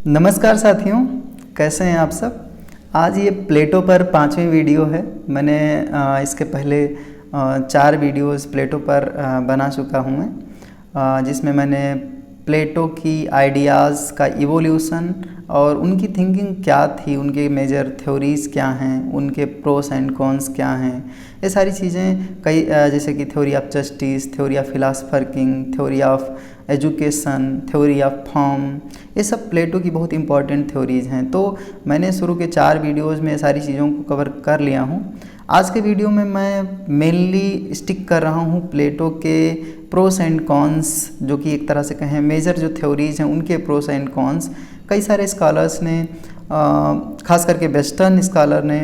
नमस्कार साथियों, कैसे हैं आप सब। आज ये प्लेटो पर 5वीं वीडियो है। मैंने इसके पहले 4 वीडियोस प्लेटो पर बना चुका हूँ मैं, जिसमें मैंने प्लेटो की आइडियाज़ का इवोल्यूशन और उनकी थिंकिंग क्या थी, उनके मेजर थ्योरीज़ क्या हैं, उनके प्रोस एंड कॉन्स क्या हैं, ये सारी चीज़ें कई जैसे कि theory of justice, theory of philosopher king, theory of education, theory of form, ये सब प्लेटो की बहुत इंपॉर्टेंट थ्योरीज़ हैं। तो मैंने शुरू के 4 वीडियोज़ में ये सारी चीज़ों को कवर कर लिया हूँ। आज के वीडियो में मैं मेनली स्टिक कर रहा हूँ प्लेटो के प्रोस एंड कॉन्स, जो कि एक तरह से कहें मेजर जो थ्योरीज़ हैं उनके प्रोस एंड कॉन्स। कई सारे स्कॉलर्स ने, खास करके वेस्टर्न स्कॉलर ने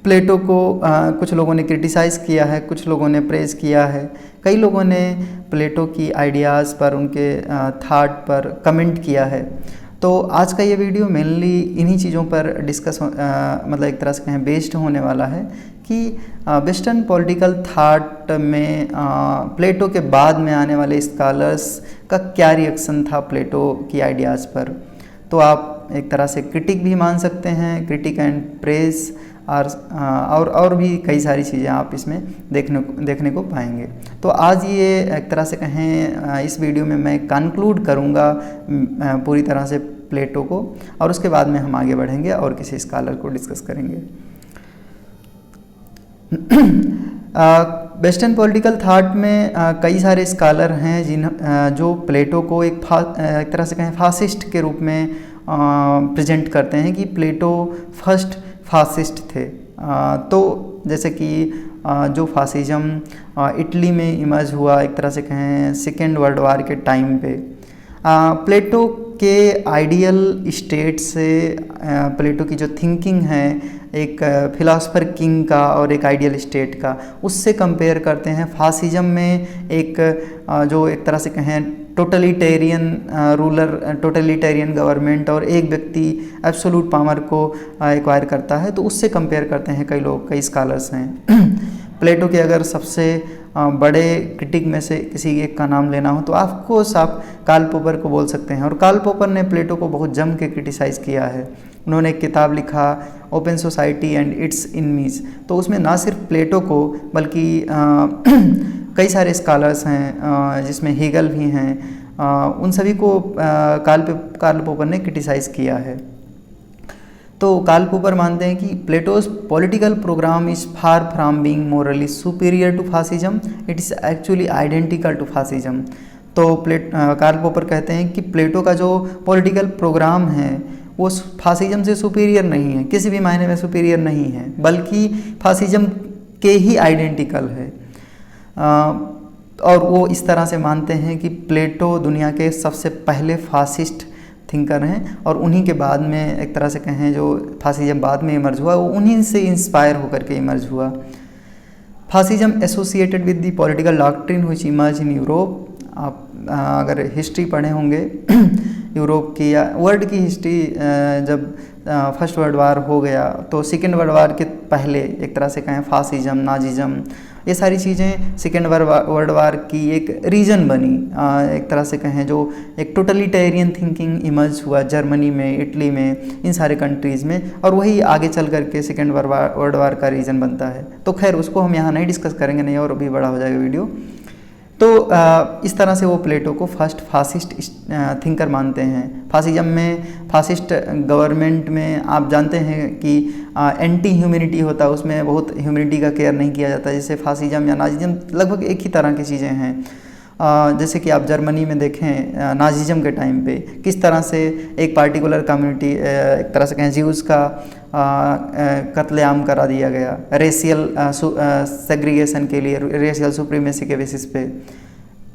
प्लेटो को कुछ लोगों ने क्रिटिसाइज़ किया है, कुछ लोगों ने प्रेज़ किया है, कई लोगों ने प्लेटो की आइडियाज़ पर, उनके थॉट पर कमेंट किया है। तो आज का ये वीडियो मेनली इन्हीं चीज़ों पर डिस्कस मतलब एक तरह से कहें बेस्ड होने वाला है कि वेस्टर्न पॉलिटिकल थॉट में प्लेटो के बाद में आने वाले स्कॉलर्स का क्या रिएक्शन था प्लेटो की आइडियाज़ पर। तो आप एक तरह से क्रिटिक भी मान सकते हैं, क्रिटिक एंड प्रेज, और भी कई सारी चीज़ें आप इसमें देखने को पाएंगे। तो आज ये एक तरह से कहें इस वीडियो में मैं कंक्लूड करूँगा पूरी तरह से प्लेटो को, और उसके बाद में हम आगे बढ़ेंगे और किसी स्कॉलर को डिस्कस करेंगे। वेस्टर्न पॉलिटिकल थॉट में कई सारे स्कॉलर हैं जो प्लेटो को एक तरह से कहें फासिस्ट के रूप में प्रेजेंट करते हैं कि प्लेटो फर्स्ट फासिस्ट थे। तो जैसे कि जो फासिज्म इटली में इमर्ज हुआ, एक तरह से कहें सेकेंड वर्ल्ड वार के टाइम पे, प्लेटो के आइडियल स्टेट से प्लेटो की जो थिंकिंग है एक फिलासफर किंग का और एक आइडियल स्टेट का, उससे कंपेयर करते हैं। फासिज्म में एक जो एक तरह से कहें टोटलिटेरियन रूलर, टोटलिटेरियन गवर्नमेंट और एक व्यक्ति एब्सोल्यूट पावर को एक्वायर करता है, तो उससे कंपेयर करते हैं कई लोग, कई स्कॉलर्स हैं। प्लेटो के अगर सबसे बड़े क्रिटिक में से किसी एक का नाम लेना हो तो आप कार्ल पॉपर को बोल सकते हैं। और कार्ल पॉपर ने प्लेटो को बहुत जम के क्रिटिसाइज़ किया है। उन्होंने एक किताब लिखा ओपन सोसाइटी एंड इट्स इनमीज, तो उसमें ना सिर्फ प्लेटो को बल्कि कई सारे स्कॉलर्स हैं, जिसमें हीगल भी हैं, उन सभी को कार्ल पॉपर ने क्रिटिसाइज़ किया है। तो कार्ल पॉपर मानते हैं कि Plato's political program is far from being morally superior to fascism, it is actually identical to fascism. तो कार्ल पॉपर कहते हैं कि प्लेटो का जो पॉलिटिकल प्रोग्राम है वो फासिज्म से सुपीरियर नहीं है, किसी भी मायने में सुपीरियर नहीं है, बल्कि फासिज्म के ही आइडेंटिकल है। और वो इस तरह से मानते हैं कि प्लेटो दुनिया के सबसे पहले फासिस्ट थिंकर हैं, और उन्हीं के बाद में एक तरह से कहें जो फासिज्म बाद में इमर्ज हुआ वो उन्हीं से इंस्पायर होकर के इमर्ज हुआ। Fascism associated with the political doctrine which emerge in Europe. आप अगर हिस्ट्री पढ़े होंगे यूरोप की या वर्ल्ड की हिस्ट्री, जब फर्स्ट वर्ल्ड वार हो गया तो सेकेंड वर्ल्ड वार के पहले एक तरह से कहें फासिज्म, नाजिज्म, ये सारी चीज़ें सेकेंड वर्ल्ड वार की एक रीजन बनी। एक तरह से कहें जो एक टोटलिटेरियन थिंकिंग इमर्ज हुआ जर्मनी में, इटली में, इन सारे कंट्रीज़ में, और वही आगे चल करके सेकेंड वर्ल्ड वार का रीज़न बनता है। तो खैर उसको हम यहाँ नहीं डिस्कस करेंगे, नहीं और भी बड़ा हो जाएगा वीडियो। तो इस तरह से वो प्लेटो को फर्स्ट फासिस्ट थिंकर मानते हैं। फासिज्म में, फासिस्ट गवर्नमेंट में आप जानते हैं कि एंटी ह्यूमैनिटी होता है, उसमें बहुत ह्यूमैनिटी का केयर नहीं किया जाता। जैसे फासिज्म या नाजिज्म लगभग एक ही तरह की चीज़ें हैं। जैसे कि आप जर्मनी में देखें नाजिज्म के टाइम पे किस तरह से एक पार्टिकुलर कम्युनिटी, एक तरह से कहें ज्यूज़ का कत्लेआम करा दिया गया रेशियल सेग्रीगेशन के लिए, रेशियल सुप्रीमेसी के बेसिस पे।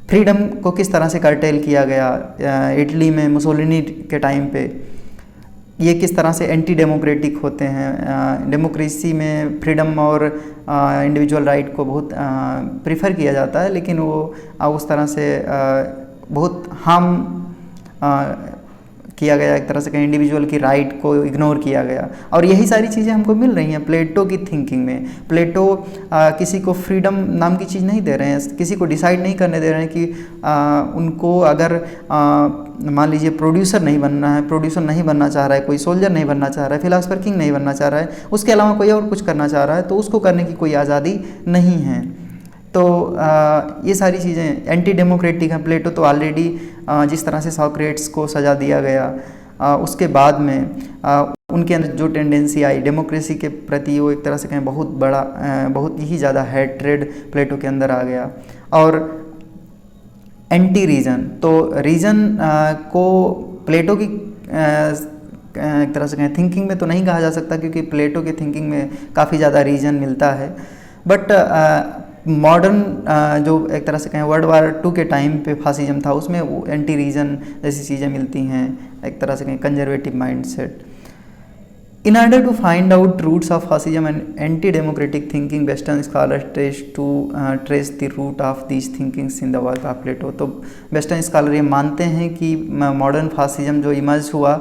फ्रीडम को किस तरह से कर्टेल किया गया इटली में मुसोलिनी के टाइम पे। ये किस तरह से एंटी डेमोक्रेटिक होते हैं। डेमोक्रेसी में फ्रीडम और इंडिविजुअल राइट को बहुत प्रीफर किया जाता है, लेकिन वो उस तरह से बहुत हार्म किया गया, एक तरह से कहीं इंडिविजुअल की राइट को इग्नोर किया गया। और यही सारी चीज़ें हमको मिल रही हैं प्लेटो की थिंकिंग में। प्लेटो किसी को फ्रीडम नाम की चीज़ नहीं दे रहे हैं, किसी को डिसाइड नहीं करने दे रहे हैं कि उनको अगर मान लीजिए प्रोड्यूसर नहीं बनना है, प्रोड्यूसर नहीं बनना चाह रहा है, कोई सोल्जर नहीं बनना चाह रहा है, फिलासफर किंग नहीं बनना चाह रहा है, उसके अलावा कोई और कुछ करना चाह रहा है, तो उसको करने की कोई आज़ादी नहीं है। तो ये सारी चीज़ें एंटी डेमोक्रेटिक हैं। प्लेटो तो ऑलरेडी जिस तरह से सॉक्रेट्स को सजा दिया गया, उसके बाद में उनके अंदर जो टेंडेंसी आई डेमोक्रेसी के प्रति, वो एक तरह से कहें बहुत बड़ा, बहुत ही ज़्यादा हैट्रेड प्लेटो के अंदर आ गया। और एंटी रीजन, तो रीजन को प्लेटो की एक तरह से कहें थिंकिंग में तो नहीं कहा जा सकता, क्योंकि प्लेटो की थिंकिंग में काफ़ी ज़्यादा रीजन मिलता है। बट मॉडर्न जो एक तरह से कहें वर्ल्ड वार 2 के टाइम पे फासिज्म था, उसमें वो एंटी रीजन जैसी चीज़ें मिलती हैं, एक तरह से कहें conservative mindset. In order to find out roots of fascism and anti-democratic thinking, Western scholars trace the root of these thinkings in the work of Plato। तो वेस्टर्न स्कॉलर ये मानते हैं कि मॉडर्न फासिज्म जो इमर्ज हुआ,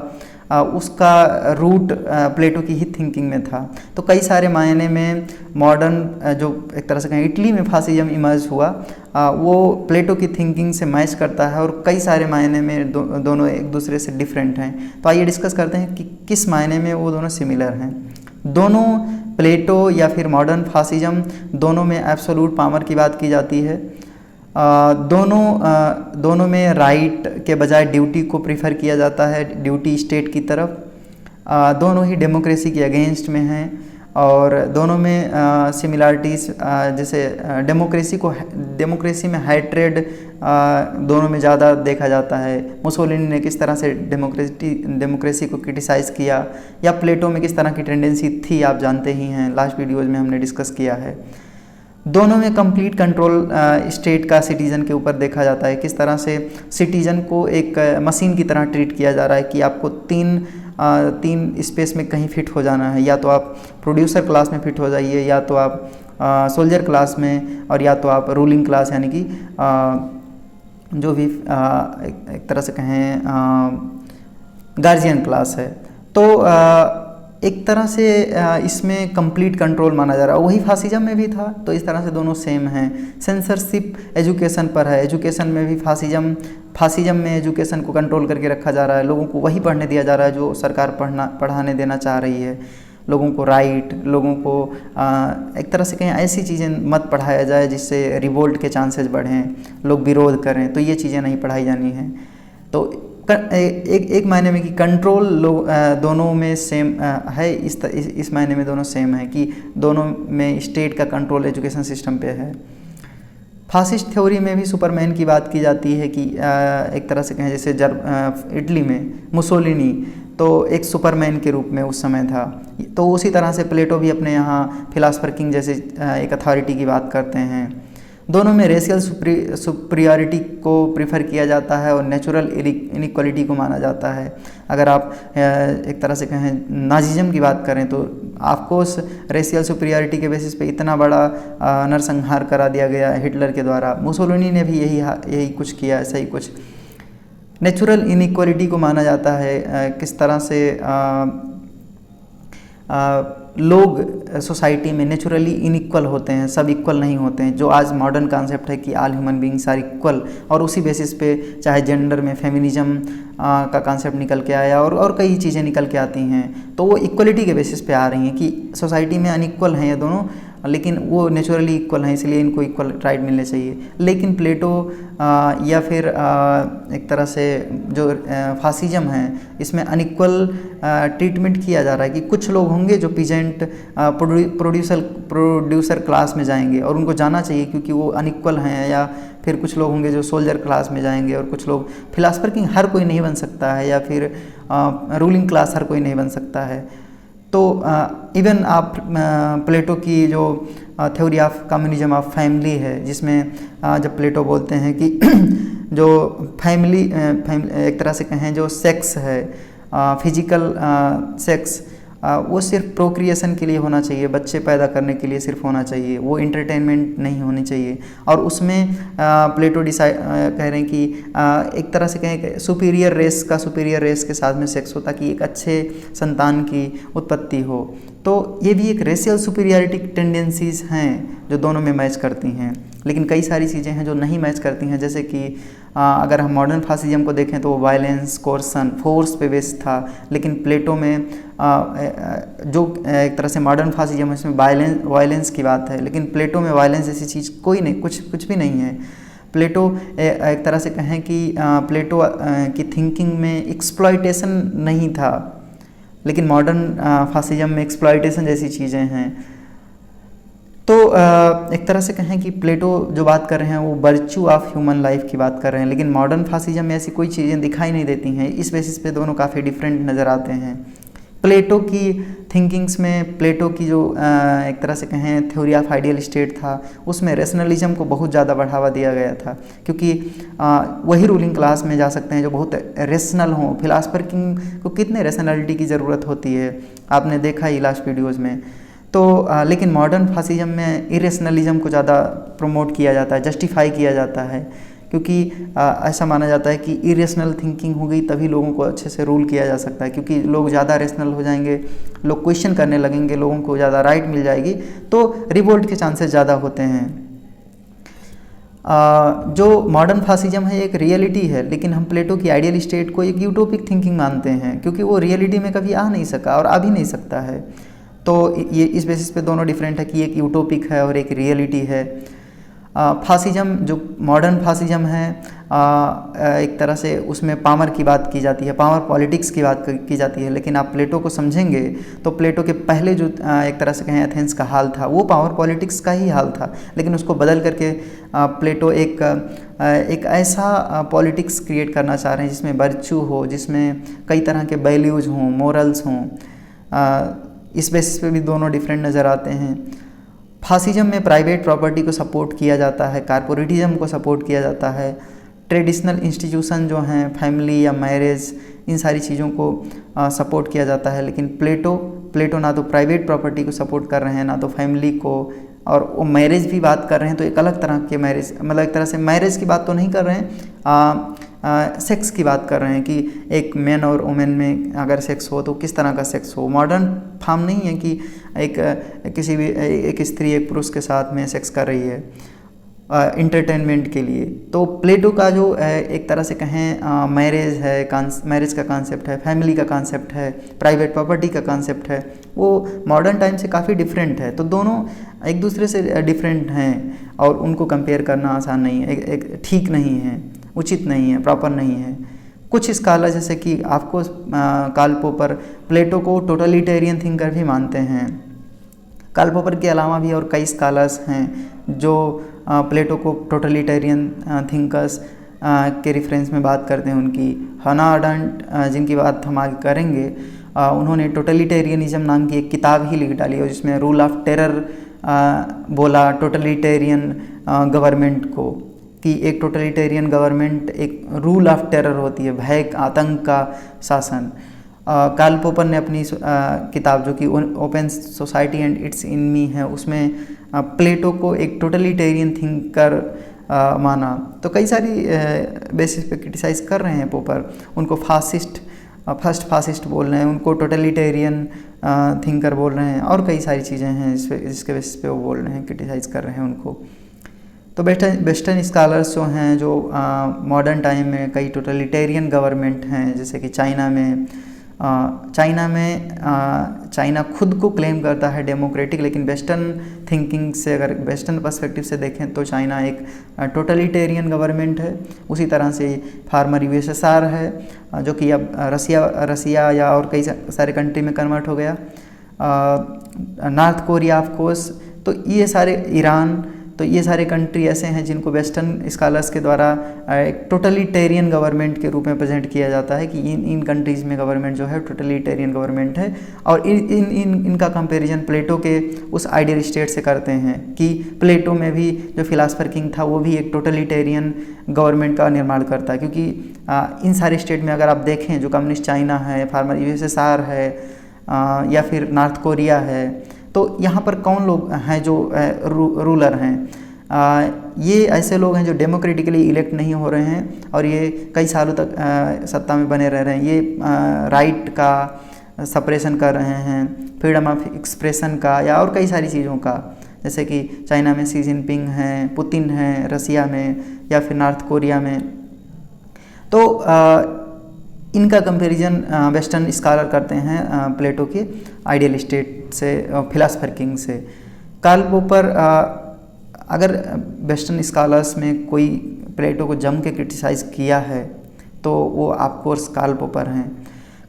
उसका root प्लेटो की ही thinking में था। तो कई सारे मायने में मॉडर्न जो एक तरह से कहें इटली में फासिज्म इमर्ज हुआ, वो प्लेटो की थिंकिंग से मैच करता है, और कई सारे मायने में दोनों एक दूसरे से डिफरेंट हैं। तो आइए डिस्कस करते हैं कि किस मायने में वो दोनों सिमिलर हैं। दोनों प्लेटो या फिर मॉडर्न फासिज्म, दोनों में एब्सोल्यूट पावर की बात की जाती है। दोनों में राइट के बजाय ड्यूटी को प्रीफर किया जाता है, ड्यूटी स्टेट की तरफ। दोनों ही डेमोक्रेसी के अगेंस्ट में हैं, और दोनों में सिमिलरिटीज़, जैसे डेमोक्रेसी में हैट्रेड दोनों में ज़्यादा देखा जाता है। मुसोलिनी ने किस तरह से डेमोक्रेसी को क्रिटिसाइज़ किया, या प्लेटो में किस तरह की टेंडेंसी थी, आप जानते ही हैं, लास्ट वीडियोज़ में हमने डिस्कस किया है। दोनों में कंप्लीट कंट्रोल स्टेट का सिटीज़न के ऊपर देखा जाता है, किस तरह से सिटीज़न को एक मशीन की तरह ट्रीट किया जा रहा है कि आपको तीन स्पेस में कहीं फिट हो जाना है, या तो आप प्रोड्यूसर क्लास में फिट हो जाइए, या तो आप सोल्जर क्लास में, और या तो आप रूलिंग क्लास, यानी कि जो भी एक तरह से कहें गार्जियन क्लास है। तो एक तरह से इसमें कंप्लीट कंट्रोल माना जा रहा है। वही फासिज्म में भी था, तो इस तरह से दोनों सेम हैं। सेंसरशिप एजुकेशन पर है, एजुकेशन में भी फासिज्म में एजुकेशन को कंट्रोल करके रखा जा रहा है, लोगों को वही पढ़ने दिया जा रहा है जो सरकार पढ़ाने देना चाह रही है। लोगों को राइट, लोगों को एक तरह से कहीं ऐसी चीज़ें मत पढ़ाया जाए जिससे रिवोल्ट के चांसेस बढ़ें, लोग विरोध करें, तो ये चीज़ें नहीं पढ़ाई जानी हैं। तो एक मायने में कि कंट्रोल दोनों में सेम है, इस मायने में दोनों सेम है कि दोनों में स्टेट का कंट्रोल एजुकेशन सिस्टम पे है। फासिस्ट थ्योरी में भी सुपरमैन की बात की जाती है कि एक तरह से कहें जैसे इटली में मुसोलिनी तो एक सुपरमैन के रूप में उस समय था, तो उसी तरह से प्लेटो भी अपने यहाँ फिलासफर किंग जैसे एक अथॉरिटी की बात करते हैं। दोनों में रेशियल सुपीरियरिटी को प्रीफर किया जाता है और नेचुरल इनइक्वालिटी को माना जाता है। अगर आप एक तरह से कहें नाजिज्म की बात करें तो ऑफकोर्स रेशियल सुपीरियरिटी के बेसिस पे इतना बड़ा नरसंहार करा दिया गया हिटलर के द्वारा। मुसोलिनी ने भी यही कुछ किया, ऐसा ही कुछ। नेचुरल इनइक्वालिटी को माना जाता है, किस तरह से लोग सोसाइटी में नेचुरली इनइक्वल होते हैं, सब इक्वल नहीं होते हैं, जो आज मॉडर्न कॉन्सेप्ट है कि all human beings are equal, और उसी बेसिस पे चाहे जेंडर में फेमिनिज्म का कॉन्सेप्ट निकल के आया और कई चीज़ें निकल के आती हैं, तो वो इक्वलिटी के बेसिस पे आ रही हैं कि सोसाइटी में अनइक्वल हैं ये दोनों, लेकिन वो नेचुरली इक्वल हैं, इसलिए इनको इक्वल राइट मिलने चाहिए। लेकिन प्लेटो या फिर एक तरह से जो फासिज्म है, इसमें अनइक्वल ट्रीटमेंट किया जा रहा है कि कुछ लोग होंगे जो पीजेंट प्रोड्यूसर क्लास में जाएंगे और उनको जाना चाहिए क्योंकि वो अनइक्वल हैं, या फिर कुछ लोग होंगे जो सोल्जर क्लास में जाएंगे, और कुछ लोग फिलासफर किंग हर कोई नहीं बन सकता है, या फिर रूलिंग क्लास हर कोई नहीं बन सकता है। तो इवन आप प्लेटो की जो theory of communism of family है, जिसमें जब प्लेटो बोलते हैं कि जो फैमिली एक तरह से कहें जो सेक्स है, फिजिकल सेक्स, वो सिर्फ प्रोक्रिएशन के लिए होना चाहिए, बच्चे पैदा करने के लिए सिर्फ होना चाहिए, वो इंटरटेनमेंट नहीं होनी चाहिए। और उसमें प्लेटो कह रहे हैं कि एक तरह से कहें सुपीरियर रेस के साथ में सेक्स हो ताकि एक अच्छे संतान की उत्पत्ति हो। तो ये भी एक रेशियल सुपीरियरिटी टेंडेंसीज हैं जो दोनों में मैच करती हैं। लेकिन कई सारी चीज़ें हैं जो नहीं मैच करती हैं, जैसे कि अगर हम मॉडर्न फासिज्म को देखें तो वो वायलेंस, कोर्सन, फोर्स पे बेस्ड था। लेकिन प्लेटो में जो एक तरह से मॉडर्न फासिज्म है उसमें वायलेंस की बात है, लेकिन प्लेटो में वायलेंस जैसी चीज़ कोई नहीं, कुछ भी नहीं है। प्लेटो एक तरह से कहें कि प्लेटो की थिंकिंग में एक्सप्लॉयटेशन नहीं था, लेकिन मॉडर्न फासिज्म में एक्सप्लॉयटेशन जैसी चीज़ें हैं। तो एक तरह से कहें कि प्लेटो जो बात कर रहे हैं वो वर्च्यू ऑफ ह्यूमन लाइफ की बात कर रहे हैं, लेकिन मॉडर्न फासिज्म में ऐसी कोई चीज़ें दिखाई नहीं देती हैं। इस बेसिस पे दोनों काफ़ी डिफरेंट नज़र आते हैं। प्लेटो की थिंकिंग्स में, प्लेटो की जो एक तरह से कहें थ्योरी ऑफ आइडियल स्टेट था, उसमें रेशनलिज्म को बहुत ज़्यादा बढ़ावा दिया गया था, क्योंकि वही रूलिंग क्लास में जा सकते हैं जो बहुत रेशनल हों। फिलासफर को कितने रेशनलिटी की ज़रूरत होती है, आपने देखा ही लास्ट वीडियोज़ में। तो लेकिन मॉडर्न फासिज्म में इरेशनलिज्म को ज़्यादा प्रमोट किया जाता है, जस्टिफाई किया जाता है, क्योंकि ऐसा माना जाता है कि इरेशनल थिंकिंग हो गई तभी लोगों को अच्छे से रूल किया जा सकता है, क्योंकि लोग ज़्यादा रेशनल हो जाएंगे, लोग क्वेश्चन करने लगेंगे, लोगों को ज़्यादा राइट मिल जाएगी, तो रिवोल्ट के चांसेस ज़्यादा होते हैं। जो मॉडर्न फासिज्म है एक रियलिटी है, लेकिन हम प्लेटो की आइडियल स्टेट को एक यूटोपिक थिंकिंग मानते हैं, क्योंकि वो रियलिटी में कभी आ नहीं सका और आ भी नहीं सकता है। तो ये इस बेसिस पे दोनों डिफरेंट है कि एक यूटोपिक है और एक रियलिटी है। फासिज्म जो मॉडर्न फासिज्म है एक तरह से उसमें पावर की बात की जाती है, पावर पॉलिटिक्स की बात की जाती है, लेकिन आप प्लेटो को समझेंगे तो प्लेटो के पहले जो एक तरह से कहें एथेंस का हाल था वो पावर पॉलिटिक्स का ही हाल था, लेकिन उसको बदल करके प्लेटो एक ऐसा पॉलिटिक्स क्रिएट करना चाह रहे हैं जिसमें वर्च्यू हो, जिसमें कई तरह के वैल्यूज़ हों, मोरल्स हों। इस बेसिस पे भी दोनों डिफरेंट नज़र आते हैं। फासिज्म में प्राइवेट प्रॉपर्टी को सपोर्ट किया जाता है, कारपोरेटिज्म को सपोर्ट किया जाता है, ट्रेडिशनल इंस्टीट्यूशन जो हैं फैमिली या मैरिज, इन सारी चीज़ों को सपोर्ट किया जाता है। लेकिन प्लेटो ना तो प्राइवेट प्रॉपर्टी को सपोर्ट कर रहे हैं, ना तो फैमिली को, और वो मैरिज भी बात कर रहे हैं तो एक अलग तरह के मैरिज, मतलब एक तरह से मैरिज की बात तो नहीं कर रहे हैं, सेक्स की बात कर रहे हैं कि एक मैन और वुमेन में अगर सेक्स हो तो किस तरह का सेक्स हो। मॉडर्न फॉर्म नहीं है कि किसी भी एक स्त्री एक पुरुष के साथ में सेक्स कर रही है इंटरटेनमेंट के लिए। तो प्लेटो का जो एक तरह से कहें मैरिज है, मैरिज का कॉन्सेप्ट है, फैमिली का कॉन्सेप्ट है, प्राइवेट प्रॉपर्टी का कॉन्सेप्ट है, वो मॉडर्न टाइम से काफ़ी डिफरेंट है। तो दोनों एक दूसरे से डिफरेंट हैं और उनको कंपेयर करना आसान नहीं है, एक ठीक नहीं है, उचित नहीं है, प्रॉपर नहीं है। कुछ स्कॉलर जैसे कि आपको कार्ल पोपर प्लेटो को टोटलिटेरियन थिंकर भी मानते हैं। कार्ल पोपर के अलावा भी और कई स्कॉलर्स हैं जो प्लेटो को टोटलिटेरियन थिंकर्स के रेफरेंस में बात करते हैं। उनकी हना अरेंट जिनकी बात हम आगे करेंगे, उन्होंने टोटलिटेरियनिज्म नाम की एक किताब ही लिख डाली और जिसमें रूल ऑफ टेरर बोला टोटलिटेरियन गवर्नमेंट को, कि एक टोटलिटेरियन गवर्नमेंट एक रूल ऑफ टेरर होती है, भय आतंक का शासन। कार्ल पोपर ने अपनी किताब जो कि open Society and Its enemy है, उसमें प्लेटो को एक टोटलिटेरियन थिंकर माना। तो कई सारी बेसिस पे क्रिटिसाइज़ कर रहे हैं पोपर, उनको फर्स्ट फासिस्ट बोल रहे हैं, उनको टोटलिटेरियन थिंकर बोल रहे हैं, और कई सारी चीज़ें हैं जिसके बेसिस पे वो बोल रहे हैं, क्रिटिसाइज़ कर रहे हैं उनको। तो वेस्टर्न स्कॉलर्स जो हैं, जो मॉडर्न टाइम में कई टोटलिटेरियन गवर्नमेंट हैं, जैसे कि चाइना खुद को क्लेम करता है डेमोक्रेटिक, लेकिन वेस्टर्न थिंकिंग से, अगर वेस्टर्न पर्सपेक्टिव से देखें तो चाइना एक टोटलिटेरियन गवर्नमेंट है। उसी तरह से फार्मर यूएसएसआर है जो कि अब रसिया या और कई सारे कंट्री में कन्वर्ट हो गया, नॉर्थ कोरिया ऑफ कोर्स। तो ये सारे, ईरान, तो ये सारे कंट्री ऐसे हैं जिनको वेस्टर्न स्कॉलर्स के द्वारा एक टोटलिटेरियन गवर्नमेंट के रूप में प्रेजेंट किया जाता है कि इन कंट्रीज़ में गवर्नमेंट जो है टोटलिटेरियन गवर्नमेंट है। और इनका कंपैरिजन प्लेटो के उस आइडियल स्टेट से करते हैं कि प्लेटो में भी जो फिलासफर किंग था वो भी एक टोटलिटेरियन गवर्नमेंट का निर्माण करता है, क्योंकि इन सारे स्टेट में अगर आप देखें, जो कम्युनिस्ट चाइना है, फार्मर यूएसएसआर है, या फिर नॉर्थ कोरिया है, तो यहाँ पर कौन लोग हैं जो रूलर हैं? ये ऐसे लोग हैं जो डेमोक्रेटिकली इलेक्ट नहीं हो रहे हैं और ये कई सालों तक सत्ता में बने रह रहे हैं। ये राइट का सप्रेशन कर रहे हैं, फ्रीडम ऑफ एक्सप्रेशन का या और कई सारी चीज़ों का, जैसे कि चाइना में शी जिनपिंग हैं, पुतिन हैं, रसिया में या फिर नॉर्थ कोरिया में। तो इनका कंपैरिजन वेस्टर्न स्कॉलर करते हैं प्लेटो के आइडियल स्टेट से, फिलासफर किंग से। कार्ल पोपर, अगर वेस्टर्न स्कॉलर्स में कोई प्लेटो को जम के क्रिटिसाइज़ किया है तो वो ऑफकोर्स कार्ल पोपर हैं।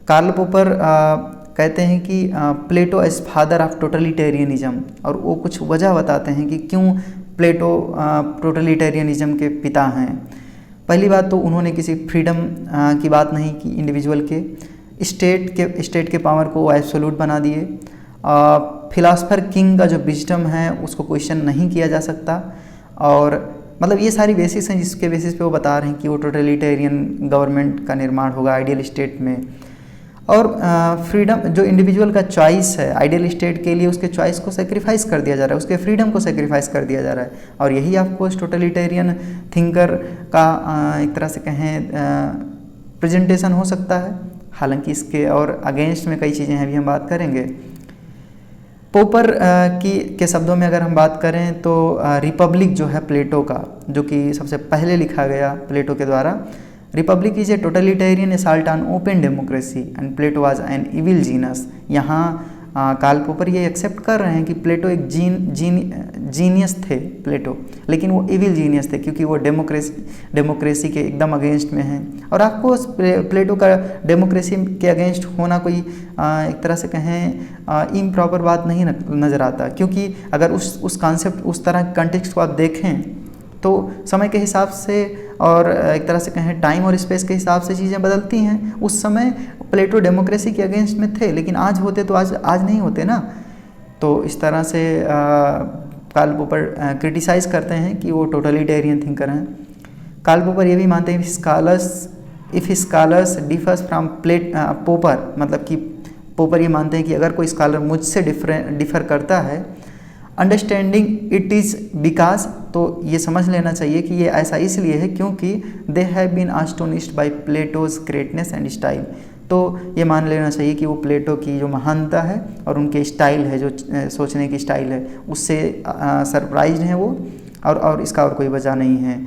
कार्ल पोपर कहते हैं कि प्लेटो एज फादर ऑफ टोटलिटेरियनिज्म, और वो कुछ वजह बताते हैं कि क्यों प्लेटो टोटलिटेरियनिज्म के पिता हैं। पहली बात तो उन्होंने किसी फ्रीडम की बात नहीं की इंडिविजुअल के, स्टेट के पावर को वो एब्सोल्यूट बना दिए। फिलासफर किंग का जो विजडम है उसको क्वेश्चन नहीं किया जा सकता, और मतलब ये सारी बेसिस हैं जिसके बेसिस पे वो बता रहे हैं कि वो टोटलिटेरियन गवर्नमेंट का निर्माण होगा आइडियल स्टेट में। और फ्रीडम, जो इंडिविजुअल का चॉइस है आइडियल स्टेट के लिए, उसके चॉइस को सेक्रीफाइस कर दिया जा रहा है, उसके फ्रीडम को सेक्रीफाइस कर दिया जा रहा है। और यही आपको टोटलिटेरियन थिंकर का एक तरह से कहें प्रेजेंटेशन हो सकता है। हालांकि इसके और अगेंस्ट में कई चीज़ें हैं, अभी हम बात करेंगे। पोपर के शब्दों में अगर हम बात करें तो रिपब्लिक जो है प्लेटो का, जो कि सबसे पहले लिखा गया प्लेटो के द्वारा, Republic is a totalitarian assault on open democracy and Plato was an evil genius. यहाँ कार्ल पोपर ये एक्सेप्ट कर रहे हैं कि प्लेटो एक जीनियस थे प्लेटो, लेकिन वो इविल जीनियस थे क्योंकि वो डेमोक्रेसी के एकदम अगेंस्ट में हैं। और आपको प्लेटो का डेमोक्रेसी के अगेंस्ट होना कोई एक तरह से कहें इम्प्रॉपर बात नहीं नज़र आता, क्योंकि अगर उस कॉन्सेप्ट, उस तरह कंटेक्स्ट को आप देखें तो समय के हिसाब से और एक तरह से कहें टाइम और स्पेस के हिसाब से चीज़ें बदलती हैं। उस समय प्लेटो डेमोक्रेसी के अगेंस्ट में थे, लेकिन आज होते तो आज नहीं होते ना। तो इस तरह से कार्ल पोपर क्रिटिसाइज़ करते हैं कि वो टोटलिटेरियन थिंकर हैं। कार्ल पोपर ये भी मानते हैं इफ़ स्कॉलर्स डिफर्स फ्रॉम पोपर, मतलब कि पोपर ये मानते हैं कि अगर कोई स्कॉलर मुझसे डिफ़र करता है, अंडरस्टैंडिंग इट इज़ बिकॉज, तो ये समझ लेना चाहिए कि ये ऐसा इसलिए है क्योंकि they have been astonished by Plato's greatness and style. तो ये मान लेना चाहिए कि वो प्लेटो की जो महानता है और उनके स्टाइल है, जो सोचने की स्टाइल है, उससे सरप्राइज हैं वो, और इसका और कोई वजह नहीं है।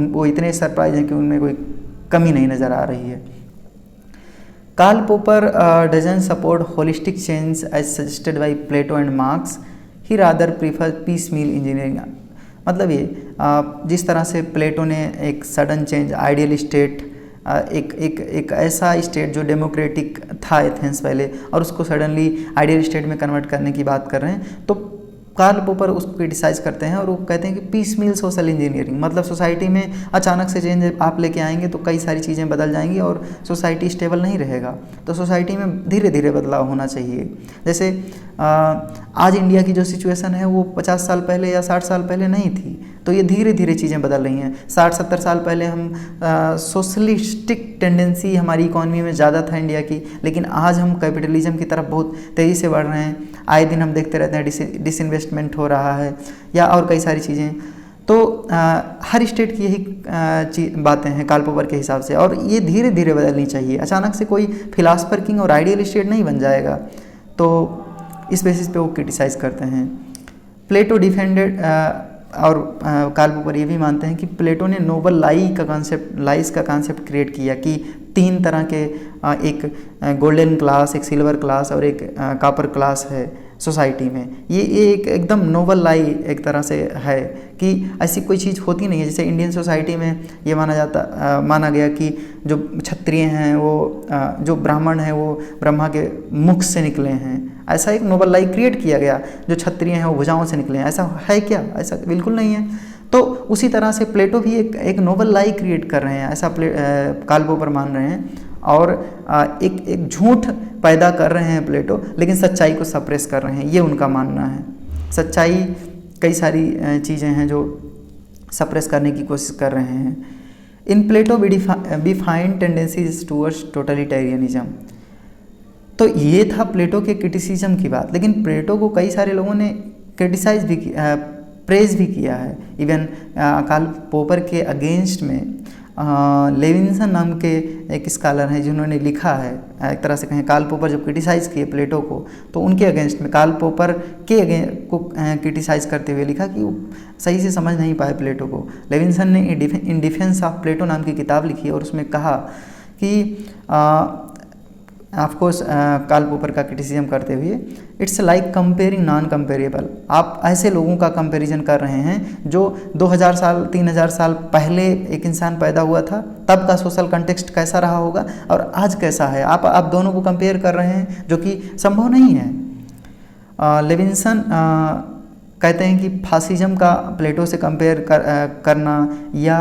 वो इतने सरप्राइज हैं कि उनमें कोई कमी नहीं नज़र आ रही है। Karl Popper doesn't support holistic change as suggested by Plato and Marx, he rather prefer piecemeal engineering. मतलब ये जिस तरह से प्लेटो ने एक सडन चेंज आइडियल स्टेट, एक ऐसा स्टेट जो डेमोक्रेटिक था एथेंस पहले, और उसको सडनली आइडियल स्टेट में कन्वर्ट करने की बात कर रहे हैं, तो कार्ल पोपर उसको क्रिटिसाइज़ करते हैं और वो कहते हैं कि पीस मील सोशल इंजीनियरिंग, मतलब सोसाइटी में अचानक से चेंज आप लेके आएंगे तो कई सारी चीज़ें बदल जाएंगी और सोसाइटी स्टेबल नहीं रहेगा। तो सोसाइटी में धीरे धीरे बदलाव होना चाहिए। जैसे आज इंडिया की जो सिचुएशन है वो 50 साल पहले या 60 साल पहले नहीं थी, तो ये धीरे धीरे चीज़ें बदल रही हैं। 60-70 साल पहले हम सोशलिस्टिक टेंडेंसी हमारी इकॉनमी में ज़्यादा था इंडिया की, लेकिन आज हम कैपिटलिज्म की तरफ बहुत तेज़ी से बढ़ रहे हैं। आए दिन हम देखते रहते हैं डिसइन्वेस्टमेंट हो रहा है या और कई सारी चीज़ें। तो हर स्टेट की यही बातें हैं कार्ल पोपर के हिसाब से, और ये धीरे धीरे बदलनी चाहिए। अचानक से कोई फिलासफर किंग और आइडियल स्टेट नहीं बन जाएगा। तो इस बेसिस पे वो क्रिटिसाइज़ करते हैं। प्लेटो डिफेंडेड, और कार्ल पोपर ये भी मानते हैं कि प्लेटो ने नोबल लाइस का कॉन्सेप्ट क्रिएट किया कि 3 तरह के, एक गोल्डन क्लास, एक सिल्वर क्लास और एक कॉपर क्लास है सोसाइटी में। ये एक एकदम नोबल लाई एक तरह से है कि ऐसी कोई चीज़ होती नहीं है। जैसे इंडियन सोसाइटी में ये माना गया कि जो क्षत्रिय हैं वो, जो ब्राह्मण हैं वो ब्रह्मा के मुख से निकले हैं, ऐसा एक नोबल लाई क्रिएट किया गया। जो क्षत्रिय हैं वो भुजाओं से निकले हैं, ऐसा है क्या? ऐसा बिल्कुल नहीं है। तो उसी तरह से प्लेटो भी एक नोबल लाई क्रिएट कर रहे हैं, ऐसा कार्ल पोपर मान रहे हैं, और एक झूठ पैदा कर रहे हैं प्लेटो, लेकिन सच्चाई को सप्रेस कर रहे हैं, ये उनका मानना है। सच्चाई कई सारी चीज़ें हैं जो सप्रेस करने की कोशिश कर रहे हैं। In Plato we find tendencies towards totalitarianism. तो ये था प्लेटो के क्रिटिसिज्म की बात, लेकिन प्लेटो को कई सारे लोगों ने क्रिटिसाइज भी प्रेज भी किया है। इवन कार्ल पोपर के अगेंस्ट में लेविन्सन नाम के एक स्कॉलर हैं जिन्होंने लिखा है, एक तरह से कहें कार्ल पोपर जब क्रिटिसाइज़ किए प्लेटो को तो उनके अगेंस्ट में कार्ल पोपर के को क्रिटिसाइज़ करते हुए लिखा कि वो सही से समझ नहीं पाए प्लेटो को। लेविन्सन ने इन डिफेंस ऑफ प्लेटो नाम की किताब लिखी और उसमें कहा कि ऑफकोर्स कार्ल पोपर का क्रिटिसिज्म करते हुए, it's like comparing non comparable. आप ऐसे लोगों का कंपैरिजन कर रहे हैं जो 2000 साल 3000 साल पहले एक इंसान पैदा हुआ था, तब का सोशल कंटेक्स्ट कैसा रहा होगा और आज कैसा है, आप दोनों को कंपेयर कर रहे हैं, जो कि संभव नहीं है। लेविन्सन कहते हैं कि फासिज्म का प्लेटो से कंपेयर करना या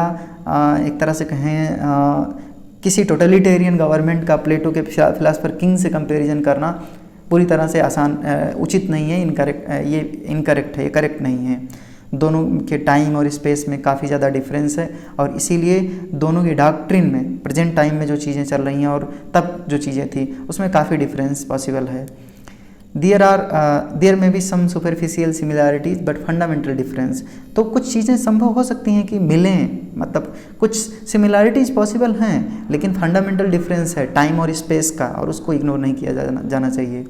एक तरह से कहें किसी टोटलिटेरियन गवर्नमेंट का प्लेटो के फिलासफर किंग से कंपैरिजन करना पूरी तरह से उचित नहीं है, इनकरेक्ट है, ये करेक्ट नहीं है। दोनों के टाइम और स्पेस में काफ़ी ज़्यादा डिफरेंस है और इसीलिए दोनों की डॉक्ट्रिन में प्रेजेंट टाइम में जो चीज़ें चल रही हैं और तब जो चीज़ें थी उसमें काफ़ी डिफरेंस पॉसिबल है। There may be some superficial similarities but fundamental difference. तो कुछ चीज़ें संभव हो सकती हैं कि मिलें, मतलब कुछ सिमिलैरिटीज पॉसिबल हैं, लेकिन फंडामेंटल डिफरेंस है टाइम और स्पेस का और उसको इग्नोर नहीं किया जाना चाहिए।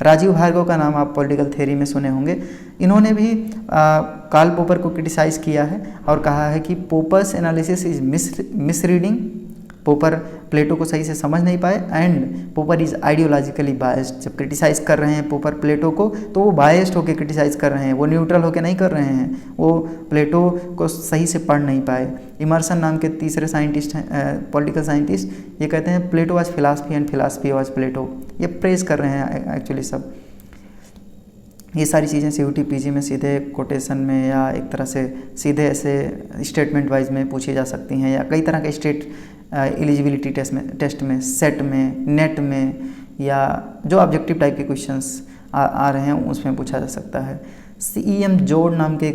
राजीव भार्गव का नाम आप पॉलिटिकल थ्योरी में सुने होंगे। इन्होंने भी कार्ल पोपर को क्रिटिसाइज़ किया है और कहा है कि पोपर्स एनालिसिस इज मिसरीडिंग। पोपर प्लेटो को सही से समझ नहीं पाए एंड पोपर इज़ आइडियोलॉजिकली बायस्ड। जब क्रिटिसाइज़ कर रहे हैं पोपर प्लेटो को तो वो बायस्ड होकर क्रिटिसाइज़ कर रहे हैं, वो न्यूट्रल होकर नहीं कर रहे हैं, वो प्लेटो को सही से पढ़ नहीं पाए। इमर्सन नाम के तीसरे साइंटिस्ट हैं, पॉलिटिकल साइंटिस्ट, ये कहते हैं Plato was philosophy and philosophy was Plato. ये प्रेज कर रहे हैं एक्चुअली सब। ये सारी चीज़ें CUT PG में सीधे कोटेशन में या एक तरह से सीधे ऐसे स्टेटमेंट वाइज में पूछी जा सकती हैं या कई तरह के स्टेट एलिजिबिलिटी टेस्ट में सेट में नेट में या जो ऑब्जेक्टिव टाइप के क्वेश्चंस आ रहे हैं उसमें पूछा जा सकता है। CEM जोड नाम के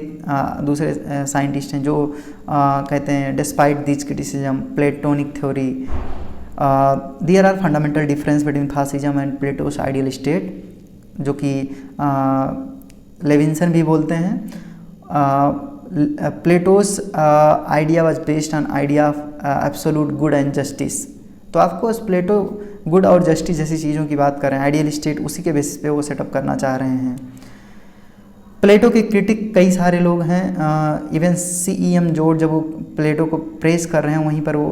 दूसरे साइंटिस्ट हैं जो कहते हैं despite this criticism platonic theory there are fundamental difference between fascism and Plato's ideal state, जो कि लेविन्सन भी बोलते हैं। Plato's idea was based on idea of absolute good and justice. तो ऑफकोर्स प्लेटो गुड और जस्टिस जैसी चीज़ों की बात कर रहे हैं, आइडियल स्टेट उसी के बेसिस पे वो सेटअप करना चाह रहे हैं। प्लेटो के क्रिटिक कई सारे लोग हैं, इवन CEM जोड़ जब वो प्लेटो को प्रेस कर रहे हैं वहीं पर वो